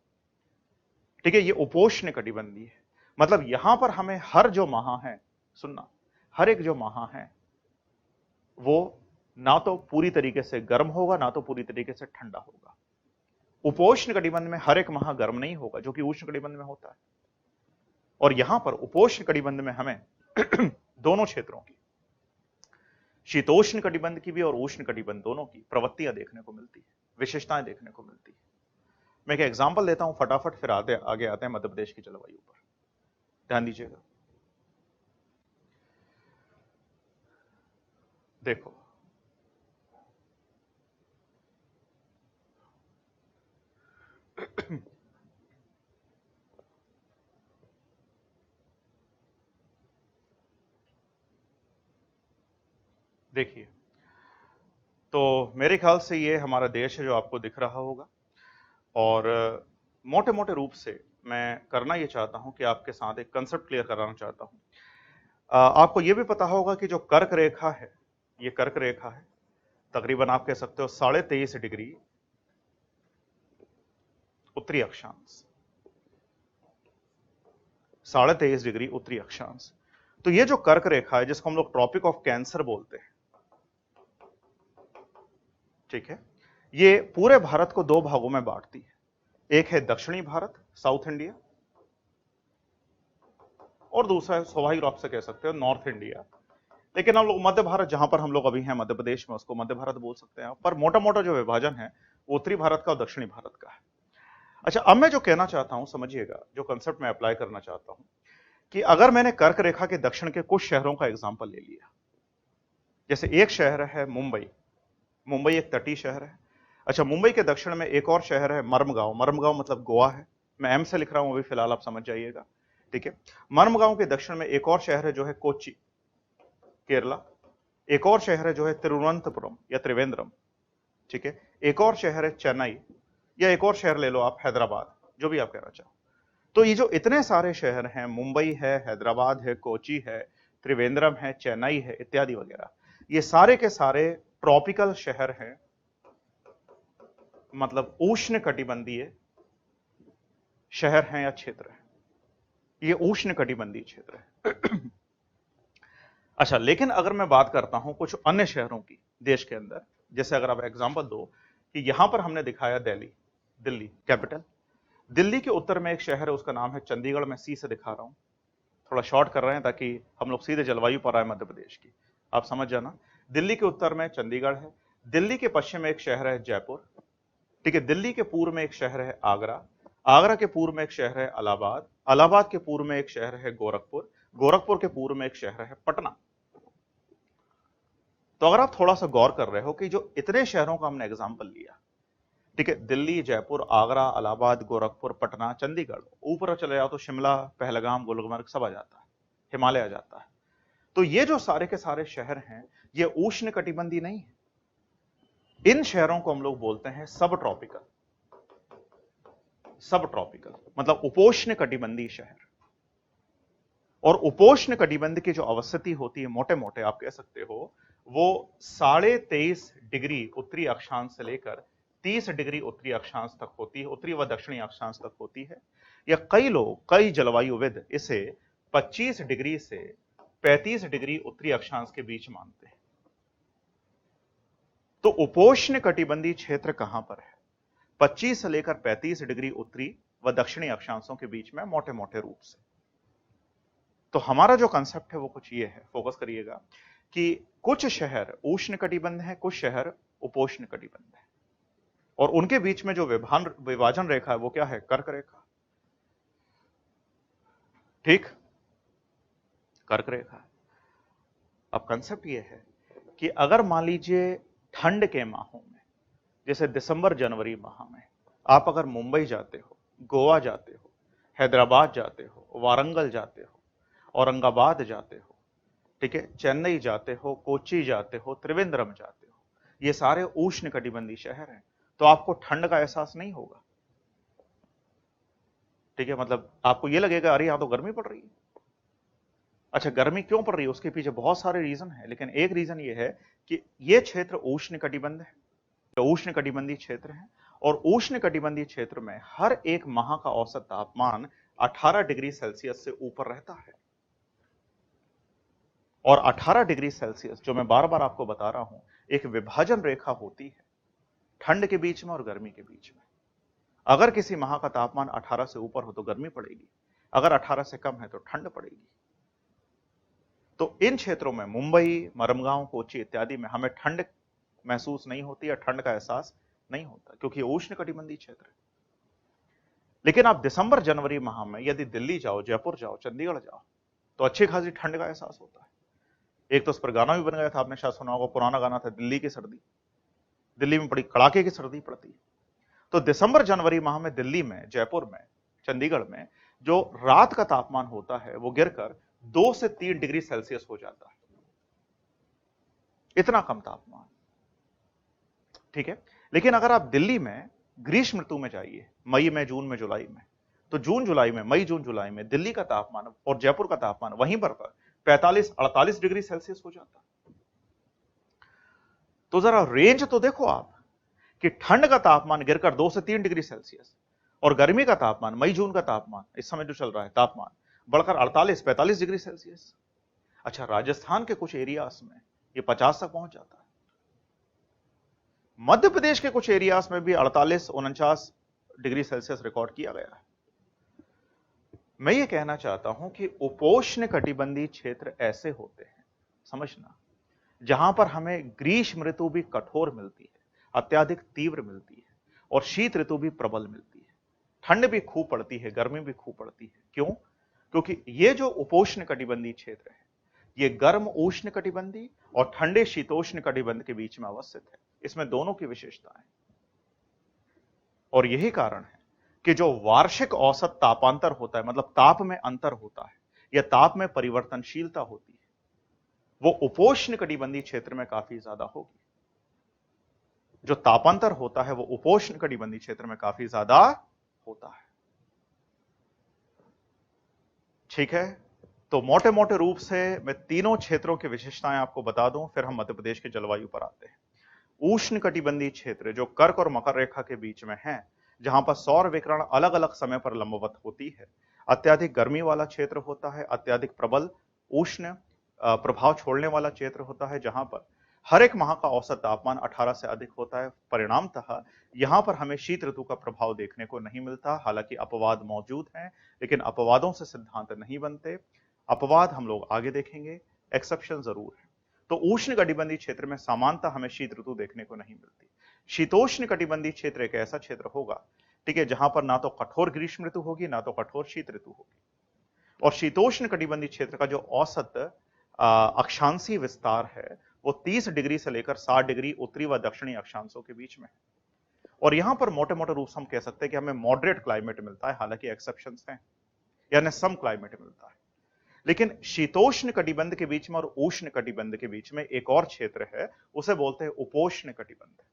ठीक है, ये उपोष्ण कटिबंधी है। मतलब यहां पर हमें हर जो माह है, सुनना, हर एक जो माह है वो ना तो पूरी तरीके से गर्म होगा, ना तो पूरी तरीके से ठंडा होगा। उपोष्ण कटिबंध में हर एक माह गर्म नहीं होगा, जो कि उष्ण कटिबंध में होता है। और यहां पर उपोष्ण कटिबंध में हमें दोनों क्षेत्रों की, शीतोष्ण कटिबंध की भी और उष्ण कटिबंध दोनों की प्रवृत्तियां देखने को मिलती है, विशेषताएं देखने को मिलती है। मैं एक एग्जांपल देता हूं फटाफट, फिर आगे आते हैं मध्य प्रदेश की जलवायु पर। ध्यान दीजिएगा। देखो, देखिए, तो मेरे ख्याल से ये हमारा देश है जो आपको दिख रहा होगा, और मोटे मोटे रूप से मैं करना ये चाहता हूं कि आपके साथ एक कंसेप्ट क्लियर कराना चाहता हूं। आपको ये भी पता होगा कि जो कर्क रेखा है, ये कर्क रेखा है, तकरीबन आप कह सकते हो 23.5 डिग्री उत्तरी अक्षांश, 23.5 डिग्री उत्तरी अक्षांश। तो ये जो कर्क रेखा है, जिसको हम लोग ट्रॉपिक ऑफ कैंसर बोलते हैं, ठीक है, ये पूरे भारत को दो भागों में बांटती है। एक है दक्षिणी भारत, साउथ इंडिया, और दूसरा है स्वाभाविक रूप से कह सकते हो नॉर्थ इंडिया। लेकिन हम लोग मध्य भारत, जहां पर हम लोग अभी हैं मध्य प्रदेश में, उसको मध्य भारत बोल सकते हैं। पर मोटा मोटा जो विभाजन है वो उत्तरी भारत का और दक्षिणी भारत का है। अच्छा, अब मैं जो कहना चाहता हूं, समझिएगा, जो कंसेप्ट मैं अप्लाई करना चाहता हूं, कि अगर मैंने कर्क रेखा के दक्षिण के कुछ शहरों का एग्जाम्पल ले लिया, जैसे एक शहर है मुंबई, मुंबई एक तटीय शहर है। अच्छा, मुंबई के दक्षिण में एक और शहर है मर्मगांव, मर्मगांव मतलब गोवा है, मैं एम से लिख रहा हूं अभी फिलहाल, आप समझ जाइएगा। ठीक है, मर्मगांव के दक्षिण में एक और शहर है जो है कोच्चि, केरला। एक और शहर है जो है तिरुवनंतपुरम या त्रिवेंद्रम। ठीक है, एक और शहर है चेन्नई, या एक और शहर ले लो आप हैदराबाद, जो भी आप कहना चाहो। तो ये जो इतने सारे शहर हैं, मुंबई है, हैदराबाद है, कोची है, त्रिवेंद्रम है, चेन्नई है, इत्यादि वगैरह, ये सारे के सारे ट्रॉपिकल शहर हैं, मतलब उष्ण कटिबंधीय शहर हैं या क्षेत्र हैं। ये उष्ण कटिबंधीय क्षेत्र है। अच्छा, लेकिन अगर मैं बात करता हूं कुछ अन्य शहरों की देश के अंदर, जैसे अगर आप एग्जांपल दो कि यहां पर हमने दिखाया दिल्ली, दिल्ली कैपिटल, दिल्ली के उत्तर में एक शहर है, उसका नाम है चंडीगढ़। मैं सी से दिखा रहा हूं, थोड़ा शॉर्ट कर रहे हैं ताकि हम लोग सीधे जलवायु पर आए मध्य प्रदेश की, आप समझ जाना। दिल्ली के उत्तर में चंडीगढ़ है, दिल्ली के पश्चिम में एक शहर है जयपुर। ठीक है, दिल्ली के पूर्व में एक शहर है आगरा, आगरा के पूर्व में एक शहर है इलाहाबाद, इलाहाबाद के पूर्व में एक शहर है गोरखपुर, गोरखपुर के पूर्व में एक शहर है पटना। तो अगर आप थोड़ा सा गौर कर रहे हो कि जो इतने शहरों का हमने एग्जाम्पल लिया, ठीक है, दिल्ली, जयपुर, आगरा, इलाहाबाद, गोरखपुर, पटना, चंडीगढ़, ऊपर चले जाओ तो शिमला, पहलगाम, गुलमर्ग सब आ जाता है, हिमालय आ जाता है। तो ये जो सारे के सारे शहर हैं, ये उष्ण कटिबंधी नहीं है। इन शहरों को हम लोग बोलते हैं सब ट्रॉपिकल, सब ट्रॉपिकल मतलब उपोष्ण कटिबंधीय शहर। और उपोष्ण कटिबंध की जो अवस्थिति होती है, मोटे मोटे आप कह सकते हो, वो 23.5 डिग्री उत्तरी अक्षांश से लेकर 30 डिग्री उत्तरी अक्षांश तक होती है, उत्तरी व दक्षिणी अक्षांश तक होती है। या कई लोग, कई जलवायुविद इसे 25 डिग्री से 35 डिग्री उत्तरी अक्षांश के बीच मानते हैं। तो उपोष्ण कटिबंधीय क्षेत्र कहां पर है? 25 से लेकर 35 डिग्री उत्तरी व दक्षिणी अक्षांशों के बीच में, मोटे मोटे रूप से। तो हमारा जो कंसेप्ट है वो कुछ ये है, फोकस करिएगा, कि कुछ शहर उष्ण कटिबंध है, कुछ शहर उपोष्ण कटिबंध है, और उनके बीच में जो विभाजन रेखा है वो क्या है? कर्क रेखा। ठीक, कर्क रेखा। अब कंसेप्ट ये है कि अगर मान लीजिए ठंड के माहों में, जैसे दिसंबर जनवरी माह में, आप अगर मुंबई जाते हो, गोवा जाते हो, हैदराबाद जाते हो, वारंगल जाते हो, औरंगाबाद जाते हो, ठीक है, चेन्नई जाते हो, कोच्चि जाते हो, त्रिवेंद्रम जाते हो, ये सारे उष्ण कटिबंधीय शहर हैं, तो आपको ठंड का एहसास नहीं होगा। ठीक है, मतलब आपको ये लगेगा अरे यहां तो गर्मी पड़ रही है। अच्छा, गर्मी क्यों पड़ रही है उसके पीछे बहुत सारे रीजन है, लेकिन एक रीजन ये है कि ये क्षेत्र उष्ण कटिबंध है, उष्ण कटिबंधीय क्षेत्र है, और उष्ण कटिबंधीय क्षेत्र में हर एक माह का औसत तापमान 18 डिग्री सेल्सियस से ऊपर रहता है। और 18 डिग्री सेल्सियस, जो मैं बार बार आपको बता रहा हूं, एक विभाजन रेखा होती है ठंड के बीच में और गर्मी के बीच में। अगर किसी माह का तापमान 18 से ऊपर हो तो गर्मी पड़ेगी, अगर 18 से कम है तो ठंड पड़ेगी। तो इन क्षेत्रों में, मुंबई, मरमगांव, कोची इत्यादि में हमें ठंड महसूस नहीं होती या ठंड का एहसास नहीं होता, क्योंकि उष्ण कटिबंधीय क्षेत्र है। लेकिन आप दिसंबर जनवरी माह में यदि दिल्ली जाओ, जयपुर जाओ, चंडीगढ़ जाओ, तो अच्छी खासी ठंड का एहसास होता है। एक तो उस पर गाना भी बन गया था, आपने शायद सुना होगा, पुराना गाना था, दिल्ली की सर्दी। दिल्ली में बड़ी कड़ाके की सर्दी पड़ती है। तो दिसंबर जनवरी माह में दिल्ली में, जयपुर में, चंडीगढ़ में जो रात का तापमान होता है वो गिरकर 2 से 3 डिग्री सेल्सियस हो जाता है। इतना कम तापमान, ठीक है। लेकिन अगर आप दिल्ली में ग्रीष्म ऋतु में जाइए, मई में, जून में, जुलाई में, तो जून जुलाई में, मई जून जुलाई में दिल्ली का तापमान और जयपुर का तापमान वहीं पर 45-48 डिग्री सेल्सियस हो जाता है। तो जरा रेंज तो देखो आप, कि ठंड का तापमान गिरकर 2 से 3 डिग्री सेल्सियस, और गर्मी का तापमान, मई जून का तापमान इस समय जो चल रहा है, तापमान बढ़कर 48-45 डिग्री सेल्सियस। अच्छा, राजस्थान के कुछ एरियाज में ये 50 तक पहुंच जाता है। मध्य प्रदेश के कुछ एरियाज में भी 48-49 डिग्री सेल्सियस रिकॉर्ड किया गया है। मैं ये कहना चाहता हूं कि उपोष्ण कटिबंधीय क्षेत्र ऐसे होते हैं, समझना, जहां पर हमें ग्रीष्म ऋतु भी कठोर मिलती है, अत्यधिक तीव्र मिलती है, और शीत ऋतु भी प्रबल मिलती है। ठंड भी खूब पड़ती है, गर्मी भी खूब पड़ती है। क्यों? क्योंकि ये जो उपोष्ण कटिबंधीय क्षेत्र है, ये गर्म उष्ण कटिबंधीय और ठंडे शीतोष्ण कटिबंध के बीच में अवस्थित है। इसमें दोनों की विशेषताएं, और यही कारण है कि जो वार्षिक औसत तापांतर होता है, मतलब ताप में अंतर होता है या ताप में परिवर्तनशीलता होती है, वो उपोष्ण कटिबंधीय क्षेत्र में काफी ज्यादा होगी। जो तापांतर होता है वो उपोष्ण कटिबंधीय क्षेत्र में काफी ज्यादा होता है। ठीक है, तो मोटे मोटे रूप से मैं तीनों क्षेत्रों की विशेषताएं आपको बता दूं, फिर हम मध्य प्रदेश के जलवायु पर आते हैं। उष्ण कटिबंधीय क्षेत्र जो कर्क और मकर रेखा के बीच में है, जहां पर सौर विकिरण अलग अलग समय पर लंबवत होती है, अत्यधिक गर्मी वाला क्षेत्र होता है, अत्यधिक प्रबल उष्ण प्रभाव छोड़ने वाला क्षेत्र होता है, जहां पर हर एक माह का औसत तापमान 18 से अधिक होता है। परिणामतः यहां पर हमें शीत ऋतु का प्रभाव देखने को नहीं मिलता। हालांकि अपवाद मौजूद हैं, लेकिन अपवादों से सिद्धांत नहीं बनते। अपवाद हम लोग आगे देखेंगे, एक्सेप्शन जरूर है। तो उष्ण कटिबंधीय क्षेत्र में सामान्यतः हमें शीत ऋतु देखने को नहीं मिलती। शीतोष्ण कटिबंधीय क्षेत्र एक ऐसा क्षेत्र होगा, ठीक है, जहां पर ना तो कठोर ग्रीष्म ऋतु होगी, ना तो कठोर शीत ऋतु होगी। और शीतोष्ण कटिबंधीय क्षेत्र का जो औसत अक्षांशीय विस्तार है वो 30 डिग्री से लेकर 60 डिग्री उत्तरी व दक्षिणी अक्षांशों के बीच में है। और यहां पर मोटे मोटे रूप से हम कह सकते हैं कि हमें मॉडरेट क्लाइमेट मिलता है, हालांकि एक्सेप्शंस हैं, यानी सम क्लाइमेट मिलता है। लेकिन शीतोष्ण कटिबंध के बीच में और उष्ण कटिबंध के बीच में एक और क्षेत्र है, उसे बोलते हैं उपोष्ण कटिबंध।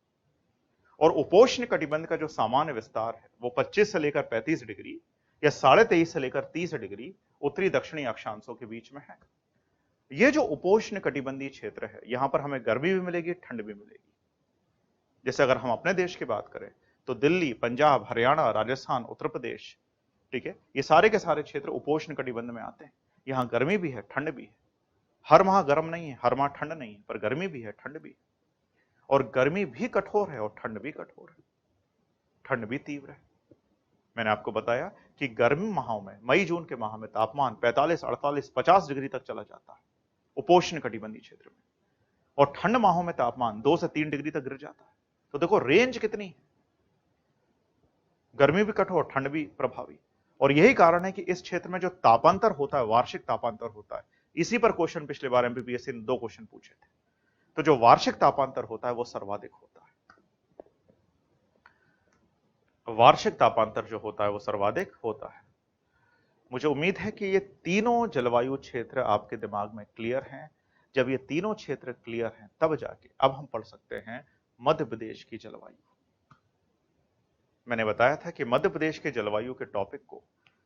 और उपोष्ण कटिबंध का जो सामान्य विस्तार है वो 25 से लेकर 35 डिग्री या 23.5 से लेकर 30 डिग्री उत्तरी दक्षिणी अक्षांशों के बीच में है। ये जो उपोष्ण कटिबंधीय क्षेत्र है, यहां पर हमें गर्मी भी मिलेगी, ठंड भी मिलेगी। जैसे अगर हम अपने देश की बात करें तो दिल्ली, पंजाब, हरियाणा, राजस्थान, उत्तर प्रदेश, ठीक है, ये सारे के सारे क्षेत्र उपोष्ण कटिबंध में आते हैं। यहां गर्मी भी है, ठंड भी है। हर माह गर्म नहीं है, हर माह ठंड नहीं है, पर गर्मी भी है, ठंड भी है। और गर्मी भी कठोर है और ठंड भी कठोर है, ठंड भी तीव्र है। मैंने आपको बताया कि गर्मी माहों में, मई जून के माह में तापमान 45, 48, 50 डिग्री तक चला जाता है उपोष्ण कटिबंधीय क्षेत्र में, और ठंड माहों में तापमान 2 से 3 डिग्री तक गिर जाता है। तो देखो रेंज कितनी है, गर्मी भी कठोर, ठंड भी प्रभावी। और यही कारण है कि इस क्षेत्र में जो तापांतर होता है, वार्षिक तापांतर होता है, इसी पर क्वेश्चन पिछले बार एमपीपीएससी ने 2 क्वेश्चन पूछे थे। तो जो वार्षिक तापांतर होता है वो सर्वाधिक होता है। वार्षिक तापांतर जो होता है वो सर्वाधिक होता है। मुझे उम्मीद है कि ये तीनों जलवायु क्षेत्र आपके दिमाग में क्लियर हैं। जब ये तीनों क्षेत्र क्लियर हैं तब जाके अब हम पढ़ सकते हैं मध्य प्रदेश की जलवायु। मैंने बताया था कि मध्य प्रदेश के जलवायु के टॉपिक को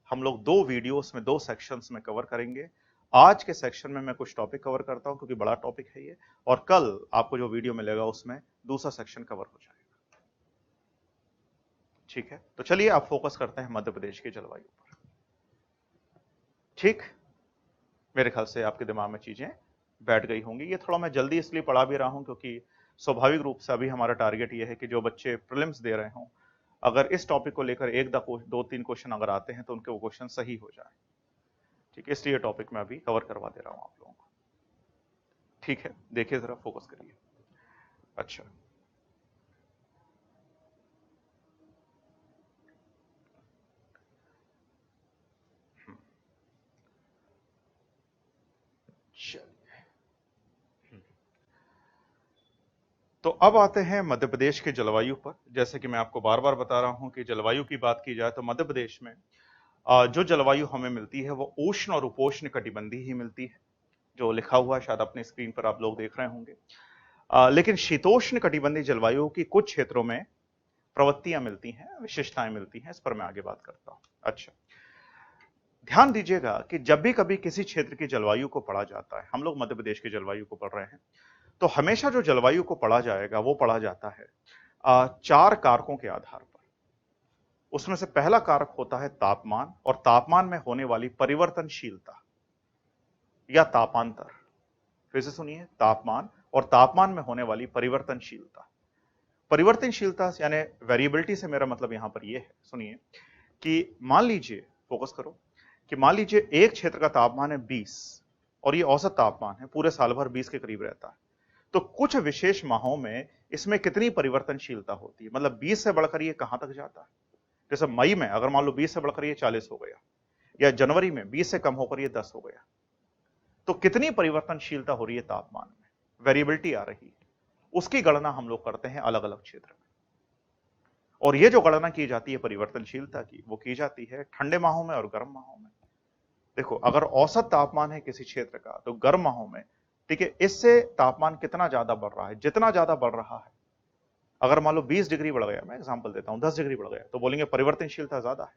हम लोग 2 वीडियोस में, 2 सेक्शंस में कवर करेंगे। आज के सेक्शन में मैं कुछ टॉपिक कवर करता हूं क्योंकि बड़ा टॉपिक है ये, और कल आपको जो वीडियो मिलेगा उसमें दूसरा सेक्शन कवर हो जाएगा। ठीक है, तो चलिए आप फोकस करते हैं मध्य प्रदेश की जलवायु पर। ठीक, मेरे ख्याल से आपके दिमाग में चीजें बैठ गई होंगी। ये थोड़ा मैं जल्दी इसलिए पढ़ा भी रहा हूं क्योंकि स्वाभाविक रूप से अभी हमारा टारगेट ये है कि जो बच्चे प्रीलिम्स दे रहे हों, अगर इस टॉपिक को लेकर एक दो तीन क्वेश्चन अगर आते हैं तो उनके वो क्वेश्चन सही हो जाए। ठीक है, इसलिए टॉपिक मैं अभी कवर करवा दे रहा हूं आप लोगों को। ठीक है, देखिए जरा, फोकस करिए। अच्छा, चलिए, तो अब आते हैं मध्य प्रदेश के जलवायु पर। जैसे कि मैं आपको बार बार बता रहा हूं कि जलवायु की बात की जाए तो मध्य प्रदेश में जो जलवायु हमें मिलती है वो उष्ण और उपोष्ण कटिबंधीय ही मिलती है, जो लिखा हुआ है शायद अपने स्क्रीन पर आप लोग देख रहे होंगे। लेकिन शीतोष्ण कटिबंधीय जलवायु की कुछ क्षेत्रों में प्रवृत्तियां मिलती हैं, विशिष्टताएं मिलती हैं, इस पर मैं आगे बात करता हूं। अच्छा, ध्यान दीजिएगा कि जब भी कभी किसी क्षेत्र की जलवायु को पढ़ा जाता है, हम लोग मध्य प्रदेश की जलवायु को पढ़ रहे हैं, तो हमेशा जो जलवायु को पढ़ा जाएगा वो पढ़ा जाता है 4 कारकों के आधार पर। उसमें से पहला कारक होता है तापमान, और तापमान में होने वाली परिवर्तनशीलता या तापांतर। फिर से सुनिए, तापमान और तापमान में होने वाली परिवर्तनशीलता। परिवर्तनशीलता यानी वेरिएबिलिटी से मेरा मतलब यहां पर यह है, सुनिए, कि मान लीजिए, फोकस करो, कि मान लीजिए एक क्षेत्र का तापमान है 20 और ये औसत तापमान है, पूरे साल भर 20 के करीब रहता है, तो कुछ विशेष माहों में इसमें कितनी परिवर्तनशीलता होती है, मतलब 20 से बढ़कर ये कहां तक जाता है। जैसे मई में अगर मान लो 20 से बढ़कर ये 40 हो गया, या जनवरी में 20 से कम होकर ये 10 हो गया, तो कितनी परिवर्तनशीलता हो रही है तापमान में, वेरिएबिलिटी आ रही है, उसकी गणना हम लोग करते हैं अलग अलग क्षेत्र में। और ये जो गणना की जाती है परिवर्तनशीलता की, वो की जाती है ठंडे माहों में और गर्म माहों में। देखो, अगर औसत तापमान है किसी क्षेत्र का तो गर्म माहों में, ठीक है, इससे तापमान कितना ज्यादा बढ़ रहा है, जितना ज्यादा बढ़ रहा है, अगर मान लो 20 डिग्री बढ़ गया, मैं एग्जांपल देता हूं, 10 डिग्री बढ़ गया तो बोलेंगे परिवर्तनशीलता ज्यादा है,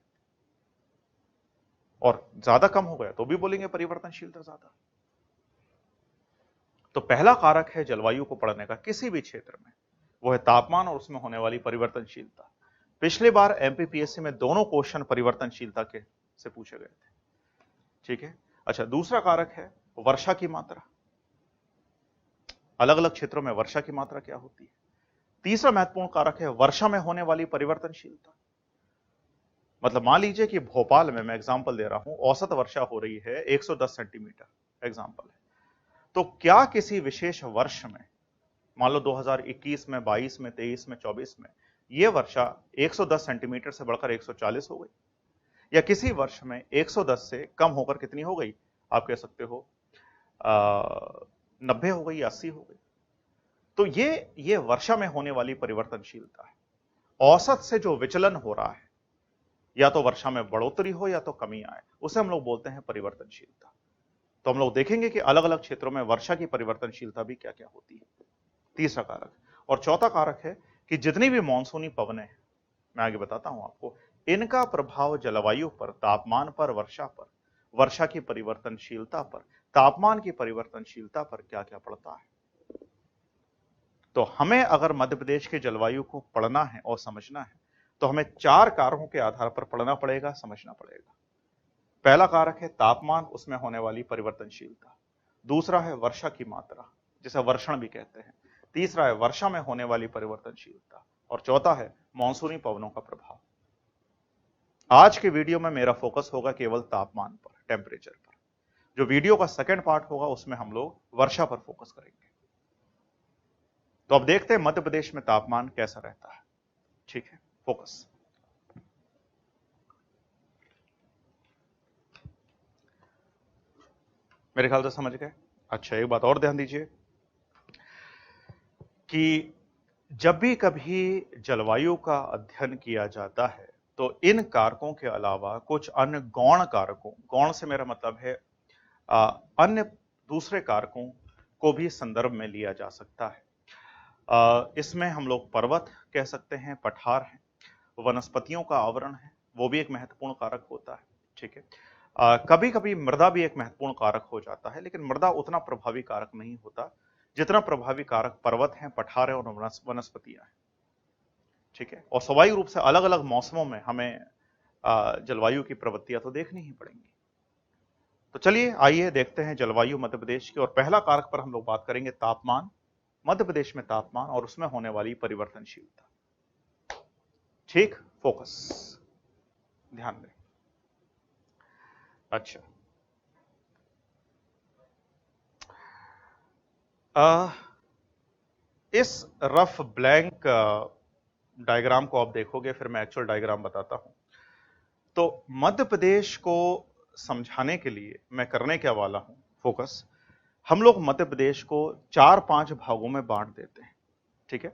और ज्यादा कम हो गया तो भी बोलेंगे परिवर्तनशीलता ज्यादा। तो पहला कारक है जलवायु को पढ़ने का किसी भी क्षेत्र में, वो है तापमान और उसमें होने वाली परिवर्तनशीलता। पिछली बार एमपीपीएससी में दोनों क्वेश्चन परिवर्तनशीलता के से पूछे गए थे। ठीक है, अच्छा, दूसरा कारक है वर्षा की मात्रा। अलग अलग क्षेत्रों में वर्षा की मात्रा क्या होती है। तीसरा महत्वपूर्ण कारक है वर्षा में होने वाली परिवर्तनशीलता। मतलब मान लीजिए कि भोपाल में, मैं एग्जांपल दे रहा हूं, औसत वर्षा हो रही है 110 सेंटीमीटर, एग्जांपल है, तो क्या किसी विशेष वर्ष में, मान लो 2021 में, 22 में, 23 में, 24 में, यह वर्षा 110 सेंटीमीटर से बढ़कर 140 हो गई, या किसी वर्ष में 110 से कम होकर कितनी हो गई, आप कह सकते हो 90 हो गई, 80 हो गई। तो ये वर्षा में होने वाली परिवर्तनशीलता है। औसत से जो विचलन हो रहा है, या तो वर्षा में बढ़ोतरी हो या तो कमी आए, उसे हम लोग बोलते हैं परिवर्तनशीलता। तो हम लोग देखेंगे कि अलग अलग क्षेत्रों में वर्षा की परिवर्तनशीलता भी क्या क्या होती है, तीसरा कारक। और चौथा कारक है कि जितनी भी मानसूनी पवनें हैं, मैं आगे बताता हूं आपको, इनका प्रभाव जलवायु पर, तापमान पर, वर्षा पर, वर्षा की परिवर्तनशीलता पर, तापमान की परिवर्तनशीलता पर क्या क्या पड़ता है। तो हमें अगर मध्य प्रदेश के जलवायु को पढ़ना है और समझना है तो हमें 4 कारकों के आधार पर पढ़ना पड़ेगा, समझना पड़ेगा। पहला कारक है तापमान, उसमें होने वाली परिवर्तनशीलता। दूसरा है वर्षा की मात्रा, जिसे वर्षण भी कहते हैं। तीसरा है वर्षा में होने वाली परिवर्तनशीलता, और चौथा है मानसूनी पवनों का प्रभाव। आज के वीडियो में मेरा फोकस होगा केवल तापमान पर, टेम्परेचर पर। जो वीडियो का सेकंड पार्ट होगा उसमें हम लोग वर्षा पर फोकस करेंगे। तो अब देखते हैं मध्य प्रदेश में तापमान कैसा रहता है। ठीक है, फोकस। मेरे ख्याल से समझ गए। अच्छा, एक बात और ध्यान दीजिए कि जब भी कभी जलवायु का अध्ययन किया जाता है तो इन कारकों के अलावा कुछ अन्य गौण कारकों, गौण से मेरा मतलब है अन्य दूसरे कारकों को भी संदर्भ में लिया जा सकता है। इसमें हम लोग पर्वत कह सकते हैं, पठार है, वनस्पतियों का आवरण है, वो भी एक महत्वपूर्ण कारक होता है। ठीक है, कभी कभी मृदा भी एक महत्वपूर्ण कारक हो जाता है, लेकिन मृदा उतना प्रभावी कारक नहीं होता जितना प्रभावी कारक पर्वत हैं, पठार है और वनस्पतियां हैं। ठीक है, और स्वाभाविक रूप से अलग अलग मौसमों में हमें जलवायु की प्रवृत्तियां तो देखनी ही पड़ेंगी। तो चलिए आइए देखते हैं जलवायु मध्य प्रदेश की, और पहला कारक पर हम लोग बात करेंगे तापमान। मध्य प्रदेश में तापमान और उसमें होने वाली परिवर्तनशीलता। ठीक, फोकस, ध्यान दें। अच्छा, इस रफ ब्लैंक डायग्राम को आप देखोगे, फिर मैं एक्चुअल डायग्राम बताता हूं। तो मध्य प्रदेश को समझाने के लिए मैं करने क्या वाला हूं, फोकस, हम लोग मध्य प्रदेश को 4-5 भागों में बांट देते हैं। ठीक है,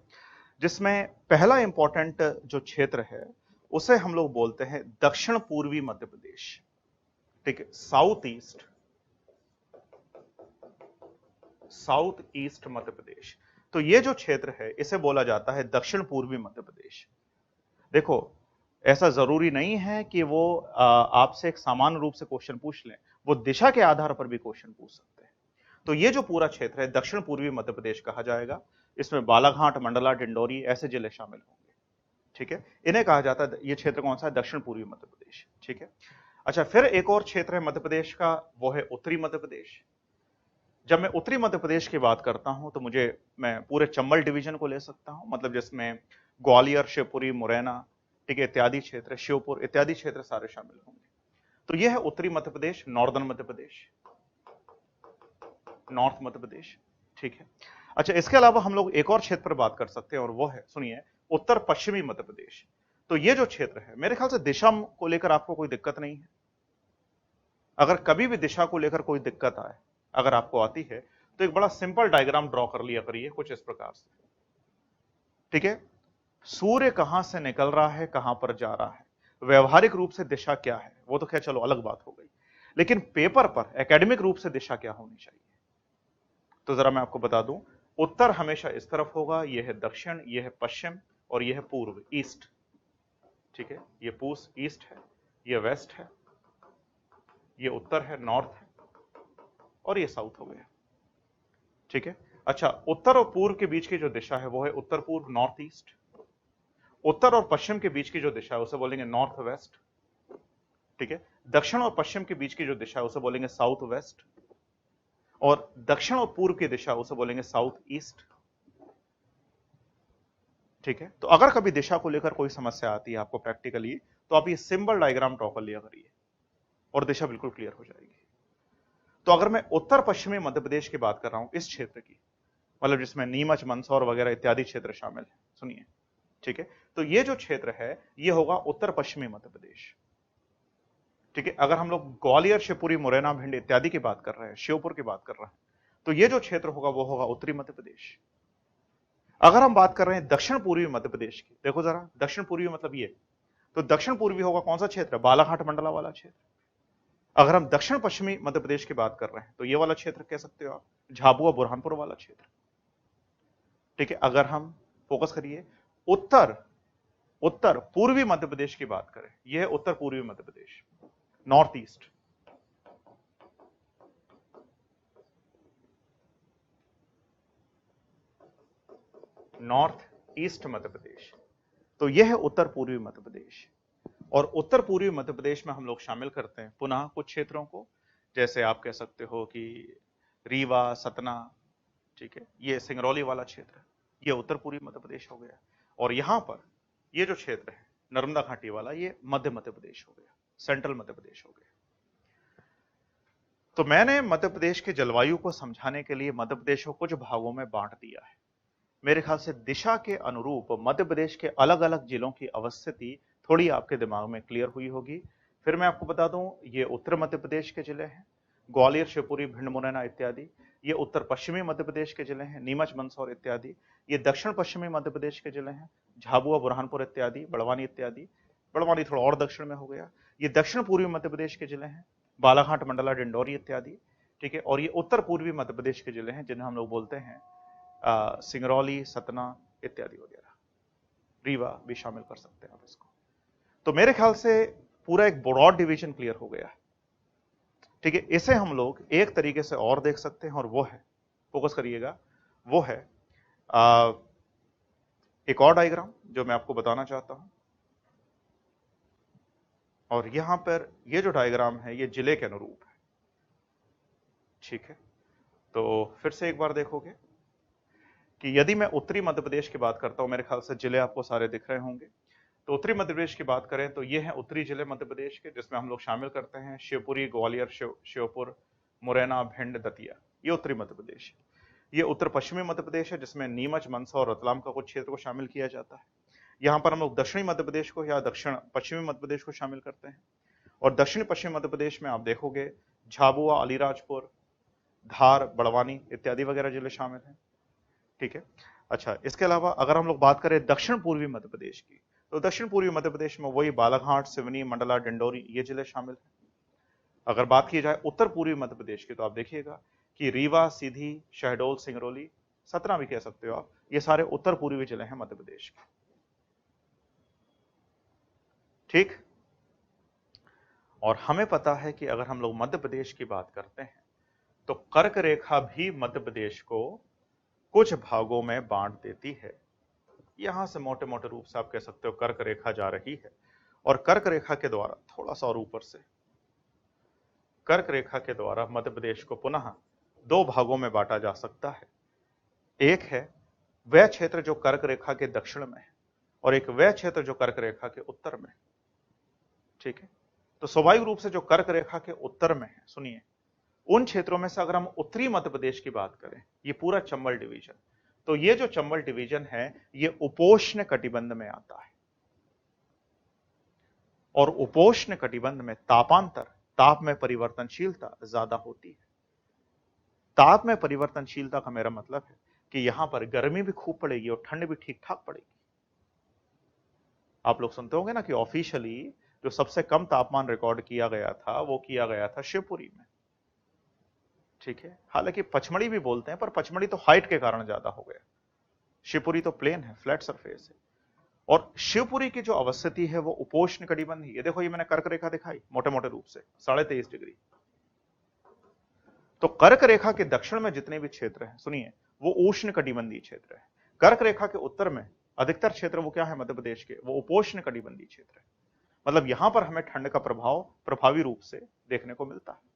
जिसमें पहला इंपॉर्टेंट जो क्षेत्र है उसे हम लोग बोलते हैं दक्षिण पूर्वी मध्य प्रदेश। ठीक है, साउथ ईस्ट मध्य प्रदेश। तो ये जो क्षेत्र है इसे बोला जाता है दक्षिण पूर्वी मध्य प्रदेश। देखो, ऐसा जरूरी नहीं है कि वो आपसे एक सामान्य रूप से क्वेश्चन पूछ लें, वो दिशा के आधार पर भी क्वेश्चन पूछ सकते हैं। तो ये जो पूरा क्षेत्र है दक्षिण पूर्वी मध्य प्रदेश कहा जाएगा। इसमें बालाघाट, मंडला, डिंडोरी ऐसे जिले शामिल होंगे। ठीक है, इन्हें कहा जाता है, ये क्षेत्र कौन सा है, दक्षिण पूर्वी मध्य प्रदेश। ठीक है, अच्छा, फिर एक और क्षेत्र है मध्य प्रदेश का, वो है उत्तरी मध्य प्रदेश। जब मैं उत्तरी मध्य प्रदेश की बात करता हूं तो मैं पूरे चंबल डिवीजन को ले सकता हूं, मतलब जिसमें ग्वालियर, शिवपुरी, मुरैना, ठीक है, इत्यादि क्षेत्र, श्योपुर इत्यादि क्षेत्र सारे शामिल होंगे। तो यह है उत्तरी मध्य प्रदेश, नॉर्दर्न मध्य प्रदेश, नॉर्थ मध्य प्रदेश। ठीक है, अच्छा, इसके अलावा हम लोग एक और क्षेत्र पर बात कर सकते हैं, और वो है, सुनिए, उत्तर पश्चिमी मध्य प्रदेश। तो ये जो क्षेत्र है, मेरे ख्याल से दिशा को लेकर आपको कोई दिक्कत नहीं है। अगर कभी भी दिशा को लेकर कोई दिक्कत आए, अगर आपको आती है, तो एक बड़ा सिंपल डायग्राम ड्रॉ कर लिया करिए कुछ इस प्रकार से। ठीक है, सूर्य कहां से निकल रहा है, कहां पर जा रहा है, व्यवहारिक रूप से दिशा क्या है, वो तो क्या, चलो अलग बात हो गई, लेकिन पेपर पर एकेडमिक रूप से दिशा क्या होनी चाहिए। तो जरा मैं आपको बता दूं, उत्तर हमेशा इस तरफ होगा, यह है दक्षिण, यह है पश्चिम, और यह है पूर्व, ईस्ट। ठीक है, ये पूर्व ईस्ट है, यह वेस्ट है, ये उत्तर है, नॉर्थ है, और ये साउथ हो गया। ठीक है, अच्छा, उत्तर और पूर्व के बीच की जो दिशा है वो है उत्तर पूर्व, नॉर्थ ईस्ट। उत्तर और पश्चिम के बीच की जो दिशा है उसे बोलेंगे नॉर्थ वेस्ट। ठीक है, दक्षिण और पश्चिम के बीच की जो दिशा है उसे बोलेंगे साउथ वेस्ट, और दक्षिण और पूर्व की दिशा उसे बोलेंगे साउथ ईस्ट। ठीक है, तो अगर कभी दिशा को लेकर कोई समस्या आती है आपको प्रैक्टिकली, तो आप ये सिंबल डायग्राम ड्रॉ कर लिया करिए और दिशा बिल्कुल क्लियर हो जाएगी। तो अगर मैं उत्तर पश्चिमी मध्य प्रदेश की बात कर रहा हूं, इस क्षेत्र की, मतलब जिसमें नीमच, मंदसौर वगैरह इत्यादि क्षेत्र शामिल है, सुनिए। ठीक है, तो ये जो क्षेत्र है ये होगा उत्तर पश्चिमी मध्य प्रदेश। ठीक है, अगर हम लोग ग्वालियर, शिवपुरी, मुरैना, भिंड इत्यादि की बात कर रहे हैं, श्योपुर की बात कर रहे हैं, तो ये जो क्षेत्र होगा वो होगा उत्तरी मध्य प्रदेश। अगर हम बात कर रहे हैं दक्षिण पूर्वी मध्य प्रदेश की, देखो जरा, दक्षिण पूर्वी मतलब ये, तो दक्षिण पूर्वी होगा कौन सा क्षेत्र, बालाघाट, मंडला वाला क्षेत्र। अगर हम दक्षिण पश्चिमी मध्य प्रदेश की बात कर रहे हैं तो ये वाला क्षेत्र कह सकते हो आप, झाबुआ, बुरहानपुर वाला क्षेत्र। ठीक है, अगर हम फोकस करिए उत्तर पूर्वी मध्य प्रदेश की बात करें, यह है उत्तर पूर्वी Madhya Pradesh, north east. North east Madhya Pradesh, तो यह है उत्तर पूर्वी मध्य प्रदेश। और उत्तर पूर्वी मध्य प्रदेश में हम लोग शामिल करते हैं पुनः कुछ क्षेत्रों को, जैसे आप कह सकते हो कि रीवा, सतना, ठीक है, ये सिंगरौली वाला क्षेत्र, ये उत्तर पूर्वी मध्य प्रदेश हो गया। और यहां पर ये जो क्षेत्र है नर्मदा घाटी वाला, ये मध्य प्रदेश हो गया, सेंट्रल मध्य प्रदेश हो गया। तो मैंने मध्य प्रदेश के जलवायु को समझाने के लिए मध्य प्रदेश को कुछ भागों में बांट दिया है। मेरे ख्याल से दिशा के अनुरूप मध्य प्रदेश के अलग अलग जिलों की अवस्थिति थोड़ी आपके दिमाग में क्लियर हुई होगी। फिर मैं आपको बता दूं, ये उत्तर मध्य प्रदेश के जिले हैं, ग्वालियर, शिवपुरी, भिंड, मुरैना इत्यादि। ये उत्तर पश्चिमी मध्य प्रदेश के जिले हैं, नीमच, मंदसौर इत्यादि। ये दक्षिण पश्चिमी मध्य प्रदेश के जिले हैं, झाबुआ, बुरहानपुर इत्यादि, बड़वानी इत्यादि। बड़वानी थोड़ा और दक्षिण में हो गया। ये दक्षिण पूर्वी मध्य प्रदेश के जिले हैं, बालाघाट, मंडला, डिंडोरी इत्यादि। ठीक है, और ये उत्तर पूर्वी मध्य प्रदेश के जिले हैं जिन्हें हम लोग बोलते हैं सिंगरौली, सतना इत्यादि वगैरह, रीवा भी शामिल कर सकते हैं आप इसको। तो मेरे ख्याल से पूरा एक ब्रॉड डिवीजन क्लियर हो गया है। ठीक है, इसे हम लोग एक तरीके से और देख सकते हैं और वो है, फोकस करिएगा, वो है एक और डायग्राम जो मैं आपको बताना चाहता हूं। और यहां पर ये जो डायग्राम है ये जिले के अनुरूप है। ठीक है, तो फिर से एक बार देखोगे कि यदि मैं उत्तरी मध्य प्रदेश की बात करता हूं, मेरे ख्याल से जिले आपको सारे दिख रहे होंगे। तो उत्तरी मध्य प्रदेश की बात करें तो ये है उत्तरी जिले मध्य प्रदेश के, जिसमें हम लोग शामिल करते हैं शिवपुरी, ग्वालियर, श्योपुर, मुरैना, भिंड, दतिया, ये उत्तरी मध्य प्रदेश है। ये उत्तर पश्चिमी मध्य प्रदेश है, जिसमें नीमच, मंदसौर और रतलाम का कुछ क्षेत्र को शामिल किया जाता है। यहाँ पर हम लोग दक्षिणी मध्य प्रदेश को या दक्षिण पश्चिमी मध्य प्रदेश को शामिल करते हैं। और दक्षिण पश्चिमी मध्य प्रदेश में आप देखोगे झाबुआ, अलीराजपुर, धार, बड़वानी इत्यादि वगैरह जिले शामिल हैं। ठीक है, अच्छा, इसके अलावा अगर हम लोग बात करें दक्षिण पूर्वी मध्य प्रदेश की, तो दक्षिण पूर्वी मध्य प्रदेश में वही बालाघाट, सिवनी, मंडला, डिंडोरी ये जिले शामिल हैं। अगर बात की जाए उत्तर पूर्वी मध्य प्रदेश की, तो आप देखिएगा कि रीवा, सीधी, शहडोल, सिंगरौली, सतना भी कह सकते हो आप, ये सारे उत्तर पूर्वी जिले हैं मध्य प्रदेश के। ठीक, और हमें पता है कि अगर हम लोग मध्य प्रदेश की बात करते हैं तो कर्क रेखा भी मध्य प्रदेश को कुछ भागों में बांट देती है। यहां से मोटे मोटे रूप से आप कह सकते हो कर्क रेखा जा रही है, और कर्क रेखा के द्वारा थोड़ा सा और ऊपर से कर्क रेखा के द्वारा मध्य प्रदेश को पुनः दो भागों में बांटा जा सकता है। एक है वह क्षेत्र जो कर्क रेखा के दक्षिण में है, और एक वह क्षेत्र जो कर्क रेखा के उत्तर में है। ठीक है, तो स्वाभाविक रूप से जो कर्क रेखा के उत्तर में है, सुनिए, उन क्षेत्रों में से अगर हम उत्तरी मध्य प्रदेश की बात करें, ये पूरा चंबल डिवीजन, तो ये जो चंबल डिवीजन है ये उपोष्ण कटिबंध में आता है। और उपोष्ण कटिबंध में तापांतर, ताप में परिवर्तनशीलता ज्यादा होती है। ताप में परिवर्तनशीलता का मेरा मतलब है कि यहां पर गर्मी भी खूब पड़ेगी और ठंड भी ठीक ठाक पड़ेगी। आप लोग सुनते होंगे ना कि ऑफिशियली जो सबसे कम तापमान रिकॉर्ड किया गया था वो किया गया था शिवपुरी में। ठीक है, हालांकि पचमढ़ी भी बोलते हैं, पर पचमढ़ी तो हाइट के कारण ज्यादा हो गया। शिवपुरी तो प्लेन है, फ्लैट सरफेस है। और शिवपुरी की जो अवस्थिति है वो उपोष्ण कटिबंधी है। देखो ये मैंने कर्क रेखा दिखाई मोटे मोटे रूप से 23.5 डिग्री। तो कर्क रेखा के दक्षिण में जितने भी क्षेत्र हैं, सुनिए, वो उष्ण कटिबंधीय क्षेत्र है। कर्क रेखा के उत्तर में अधिकतर क्षेत्र वो क्या है मध्य प्रदेश के, वो उपोष्ण कटिबंधीय क्षेत्र है। मतलब यहां पर हमें ठंड का प्रभाव प्रभावी रूप से देखने को मिलता है।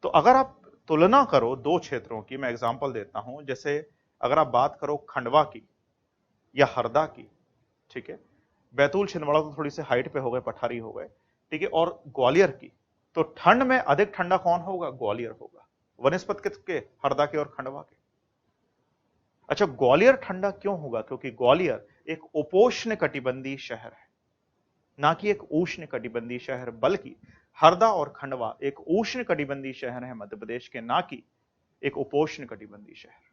तो अगर आप तुलना करो दो क्षेत्रों की, मैं एग्जांपल देता हूं, जैसे अगर आप बात करो खंडवा की या हरदा की, ठीक है, बैतूल छिंदवाड़ा तो थोड़ी सी हाइट पे हो गए, पठारी हो गए, ठीक है, और ग्वालियर की, तो ठंड में अधिक ठंडा कौन होगा, ग्वालियर होगा, वनस्पत किसके, हरदा के और खंडवा के। अच्छा, ग्वालियर ठंडा क्यों होगा, क्योंकि ग्वालियर एक उपोष्ण कटिबंधीय शहर है, ना कि एक उष्ण कटिबंधीय शहर, बल्कि हरदा और खंडवा एक उष्ण कटिबंधीय शहर है मध्य प्रदेश के, ना कि एक उपोष्ण कटिबंधीय शहर।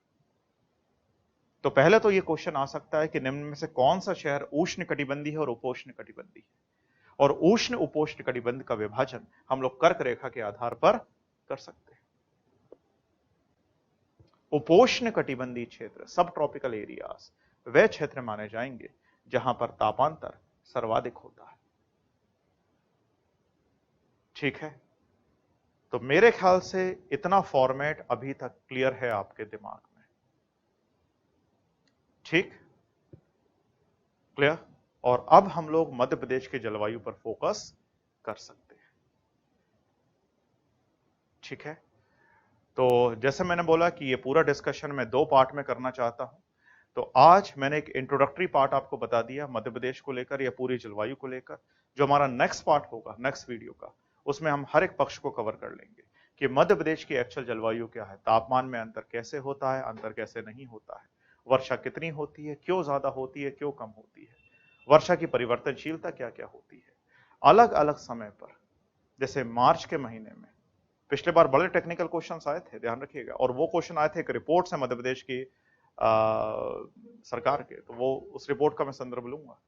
तो पहले तो ये क्वेश्चन आ सकता है कि निम्न में से कौन सा शहर उष्ण कटिबंधीय है और उपोष्ण कटिबंधीय है। और उष्ण उपोष्ण कटिबंध का विभाजन हम लोग कर्क रेखा के आधार पर कर सकते हैं। उपोष्ण कटिबंधीय क्षेत्र, सब ट्रॉपिकल एरियाज, वे क्षेत्र माने जाएंगे जहां पर तापांतर सर्वाधिक होता है। ठीक है, तो मेरे ख्याल से इतना फॉर्मेट अभी तक क्लियर है आपके दिमाग में। ठीक, क्लियर। और अब हम लोग मध्य प्रदेश के जलवायु पर फोकस कर सकते हैं। ठीक है, तो जैसे मैंने बोला कि ये पूरा डिस्कशन मैं दो पार्ट में करना चाहता हूं। तो आज मैंने एक इंट्रोडक्टरी पार्ट आपको बता दिया मध्य प्रदेश को लेकर या पूरी जलवायु को लेकर। जो हमारा नेक्स्ट पार्ट होगा नेक्स्ट वीडियो का, उसमें हम हर एक पक्ष को कवर कर लेंगे कि मध्य प्रदेश की एक्चुअल जलवायु क्या है, तापमान में अंतर कैसे होता है, अंतर कैसे नहीं होता है, वर्षा कितनी होती है, क्यों ज्यादा होती है, क्यों कम होती है, वर्षा की परिवर्तनशीलता क्या क्या होती है अलग अलग समय पर। जैसे मार्च के महीने में पिछले बार बड़े टेक्निकल क्वेश्चंस आए थे, ध्यान रखिएगा, और वो क्वेश्चन आए थे एक रिपोर्ट से मध्य प्रदेश की सरकार के, तो वो उस रिपोर्ट का मैं संदर्भ लूंगा।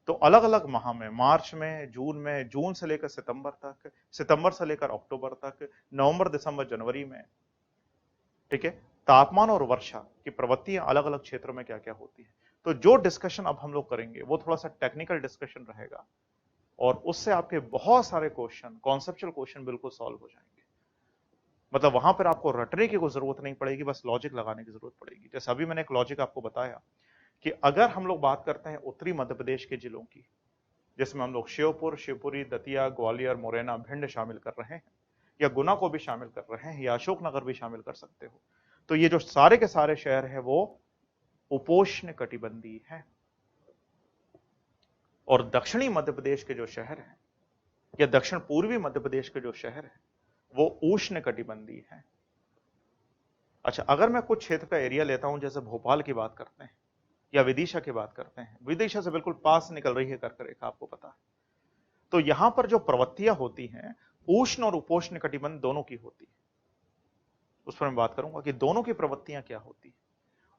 तो अलग अलग माह में, मार्च में, जून से लेकर सितंबर तक, सितंबर से लेकर अक्टूबर तक, नवंबर, दिसंबर, जनवरी में, ठीक है, तापमान और वर्षा की प्रवृत्तियां अलग अलग क्षेत्रों में क्या क्या होती है। तो जो डिस्कशन अब हम लोग करेंगे वो थोड़ा सा टेक्निकल डिस्कशन रहेगा, और उससे आपके बहुत सारे क्वेश्चन, कॉन्सेप्चुअल क्वेश्चन बिल्कुल सॉल्व हो जाएंगे। मतलब वहां पर आपको रटने की कोई जरूरत नहीं पड़ेगी, बस लॉजिक लगाने की जरूरत पड़ेगी। जैसे अभी मैंने एक लॉजिक आपको बताया कि अगर हम लोग बात करते हैं उत्तरी मध्य प्रदेश के जिलों की, जिसमें हम लोग श्योपुर, शिवपुरी, दतिया, ग्वालियर, मुरैना, भिंड शामिल कर रहे हैं, या गुना को भी शामिल कर रहे हैं, या अशोकनगर भी शामिल कर सकते हो, तो ये जो सारे के सारे शहर है वो उपोष्ण कटिबंधीय है। और दक्षिणी मध्य प्रदेश के जो शहर हैं या दक्षिण पूर्वी मध्य प्रदेश के जो शहर हैं वो उष्ण कटिबंधीय है। अच्छा, अगर मैं कुछ क्षेत्र का एरिया लेता हूं, जैसे भोपाल की बात करते हैं या विदिशा की बात करते हैं, विदिशा से बिल्कुल पास निकल रही है कर्क रेखा, आपको पता है। तो यहां पर जो प्रवृत्तियां होती हैं उष्ण और उपोष्ण कटिबंध दोनों की होती है। उस पर मैं बात करूंगा कि दोनों की प्रवृत्तियां क्या होती है,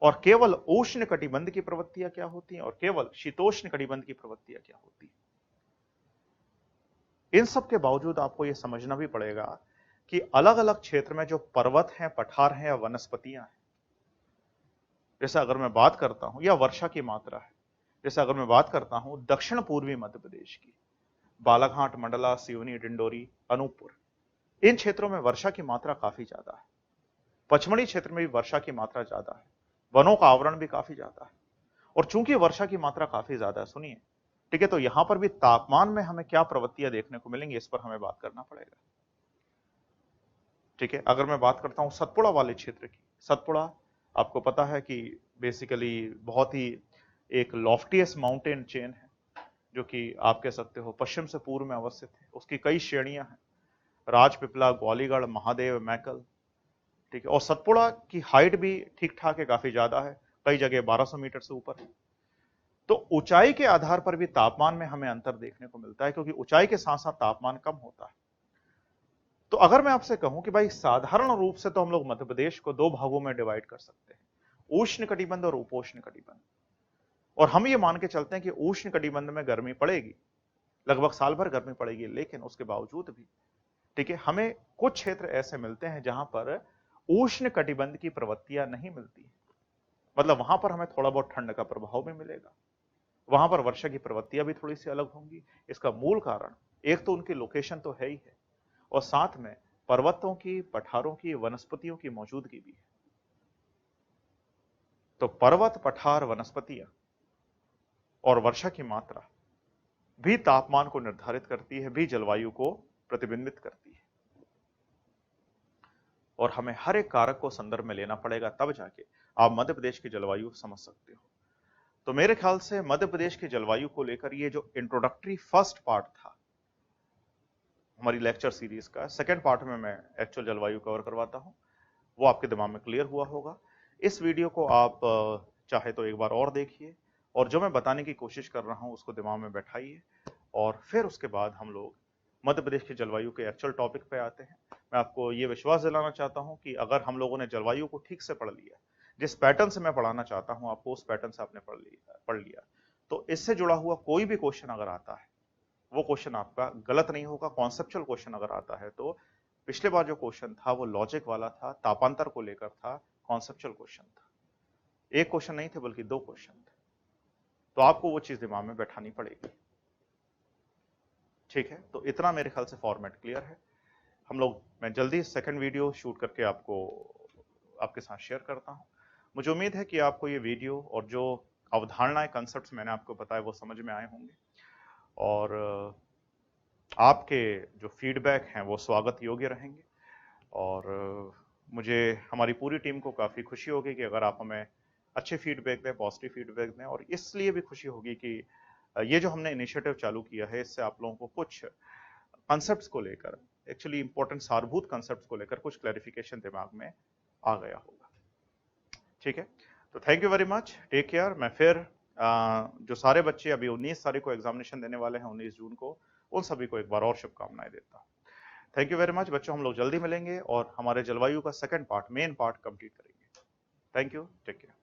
और केवल उष्ण कटिबंध की प्रवृत्तियां क्या होती हैं और केवल शीतोष्ण कटिबंध की प्रवृत्तियां क्या होती हैं। इन सब के बावजूद आपको यह समझना भी पड़ेगा कि अलग अलग क्षेत्र में जो पर्वत हैं, पठार हैं या वनस्पतियां हैं, जैसे अगर मैं बात करता हूं, या वर्षा की मात्रा है, जैसे अगर मैं बात करता हूं दक्षिण पूर्वी मध्य प्रदेश की, बालाघाट, मंडला, सिवनी, डिंडोरी, अनूपपुर, इन क्षेत्रों में वर्षा की मात्रा काफी ज्यादा है। पचमढ़ी क्षेत्र में भी वर्षा की मात्रा ज्यादा है, वनों का आवरण भी काफी ज्यादा है। और चूंकि वर्षा की मात्रा काफी ज्यादा है, सुनिए, ठीक है, तो यहां पर भी तापमान में हमें क्या प्रवृत्तियां देखने को मिलेंगी, इस पर हमें बात करना पड़ेगा। ठीक है, अगर मैं बात करता हूं सतपुड़ा वाले क्षेत्र की, सतपुड़ा आपको पता है कि बेसिकली बहुत ही एक लॉफ्टीएस्ट माउंटेन चेन है, जो कि आप कह सकते हो पश्चिम से पूर्व में अवस्थित है। उसकी कई श्रेणियां हैं, राजपिपला, ग्वालीगढ़, महादेव, मैकल, ठीक है। और सतपुड़ा की हाइट भी ठीक ठाक है, काफी ज्यादा है, कई जगह 1200 मीटर से ऊपर है। तो ऊंचाई के आधार पर भी तापमान में हमें अंतर देखने को मिलता है, क्योंकि ऊंचाई के साथ साथ तापमान कम होता है। तो अगर मैं आपसे कहूं कि भाई साधारण रूप से तो हम लोग मध्य प्रदेश को दो भागों में डिवाइड कर सकते हैं, उष्ण कटिबंध और उपोष्ण कटिबंध। और हम ये मान के चलते हैं कि उष्ण कटिबंध में गर्मी पड़ेगी, लगभग साल भर गर्मी पड़ेगी, लेकिन उसके बावजूद भी, ठीक है, हमें कुछ क्षेत्र ऐसे मिलते हैं जहां पर उष्ण कटिबंध की प्रवृत्तियां नहीं मिलती। मतलब वहां पर हमें थोड़ा बहुत ठंड का प्रभाव भी मिलेगा, वहां पर वर्षा की प्रवृत्तियां भी थोड़ी सी अलग होंगी। इसका मूल कारण एक तो उनकी लोकेशन तो है ही है, और साथ में पर्वतों की, पठारों की, वनस्पतियों की मौजूदगी भी है। तो पर्वत, पठार, वनस्पतियां और वर्षा की मात्रा भी तापमान को निर्धारित करती है, भी जलवायु को प्रतिबिंबित करती है। और हमें हर एक कारक को संदर्भ में लेना पड़ेगा, तब जाके आप मध्य प्रदेश की जलवायु समझ सकते हो। तो मेरे ख्याल से मध्य प्रदेश की जलवायु को लेकर ये जो इंट्रोडक्टरी फर्स्ट पार्ट था हमारी लेक्चर सीरीज का, सेकंड पार्ट में मैं एक्चुअल जलवायु कवर करवाता हूं, वो आपके दिमाग में क्लियर हुआ होगा। इस वीडियो को आप चाहे तो एक बार और देखिए, और जो मैं बताने की कोशिश कर रहा हूं उसको दिमाग में बैठाइए, और फिर उसके बाद हम लोग मध्य प्रदेश की जलवायु के एक्चुअल टॉपिक पे आते हैं। मैं आपको ये विश्वास दिलाना चाहता हूं कि अगर हम लोगों ने जलवायु को ठीक से पढ़ लिया, जिस पैटर्न से मैं पढ़ाना चाहता हूं आपको, उस पैटर्न से आपने पढ़ लिया, तो इससे जुड़ा हुआ कोई भी क्वेश्चन अगर आता है, वो क्वेश्चन आपका गलत नहीं होगा। कॉन्सेप्चुअल क्वेश्चन अगर आता है, तो पिछले बार जो क्वेश्चन था वो लॉजिक वाला था, तापांतर को लेकर था, कॉन्सेप्चुअल क्वेश्चन था। एक क्वेश्चन नहीं थे बल्कि दो क्वेश्चन थे। तो आपको वो चीज दिमाग में बैठानी पड़ेगी। ठीक है, तो इतना मेरे ख्याल से फॉर्मेट क्लियर है। मैं जल्दी सेकंड वीडियो शूट करके आपके साथ शेयर करता हूं। मुझे उम्मीद है कि आपको ये वीडियो और जो अवधारणाएं, कंसेप्ट्स मैंने आपको बताए वो समझ में आए होंगे, और आपके जो फीडबैक हैं वो स्वागत योग्य रहेंगे। और मुझे, हमारी पूरी टीम को काफ़ी खुशी होगी कि अगर आप हमें अच्छे फीडबैक दें, पॉजिटिव फीडबैक दें। और इसलिए भी खुशी होगी कि ये जो हमने इनिशिएटिव चालू किया है, इससे आप लोगों को कुछ कंसेप्ट्स को लेकर, एक्चुअली इंपॉर्टेंट सारभूत कंसेप्ट्स को लेकर कुछ क्लैरिफिकेशन दिमाग में आ गया होगा। ठीक है, तो thank you very much, take care. मैं फिर जो सारे बच्चे अभी 19 तारीख को एग्जामिनेशन देने वाले हैं, 19 जून को, उन सभी को एक बार और शुभकामनाएं देता हूं। थैंक यू वेरी मच बच्चों, हम लोग जल्दी मिलेंगे और हमारे जलवायु का second part, main part complete करेंगे। Thank you, take care.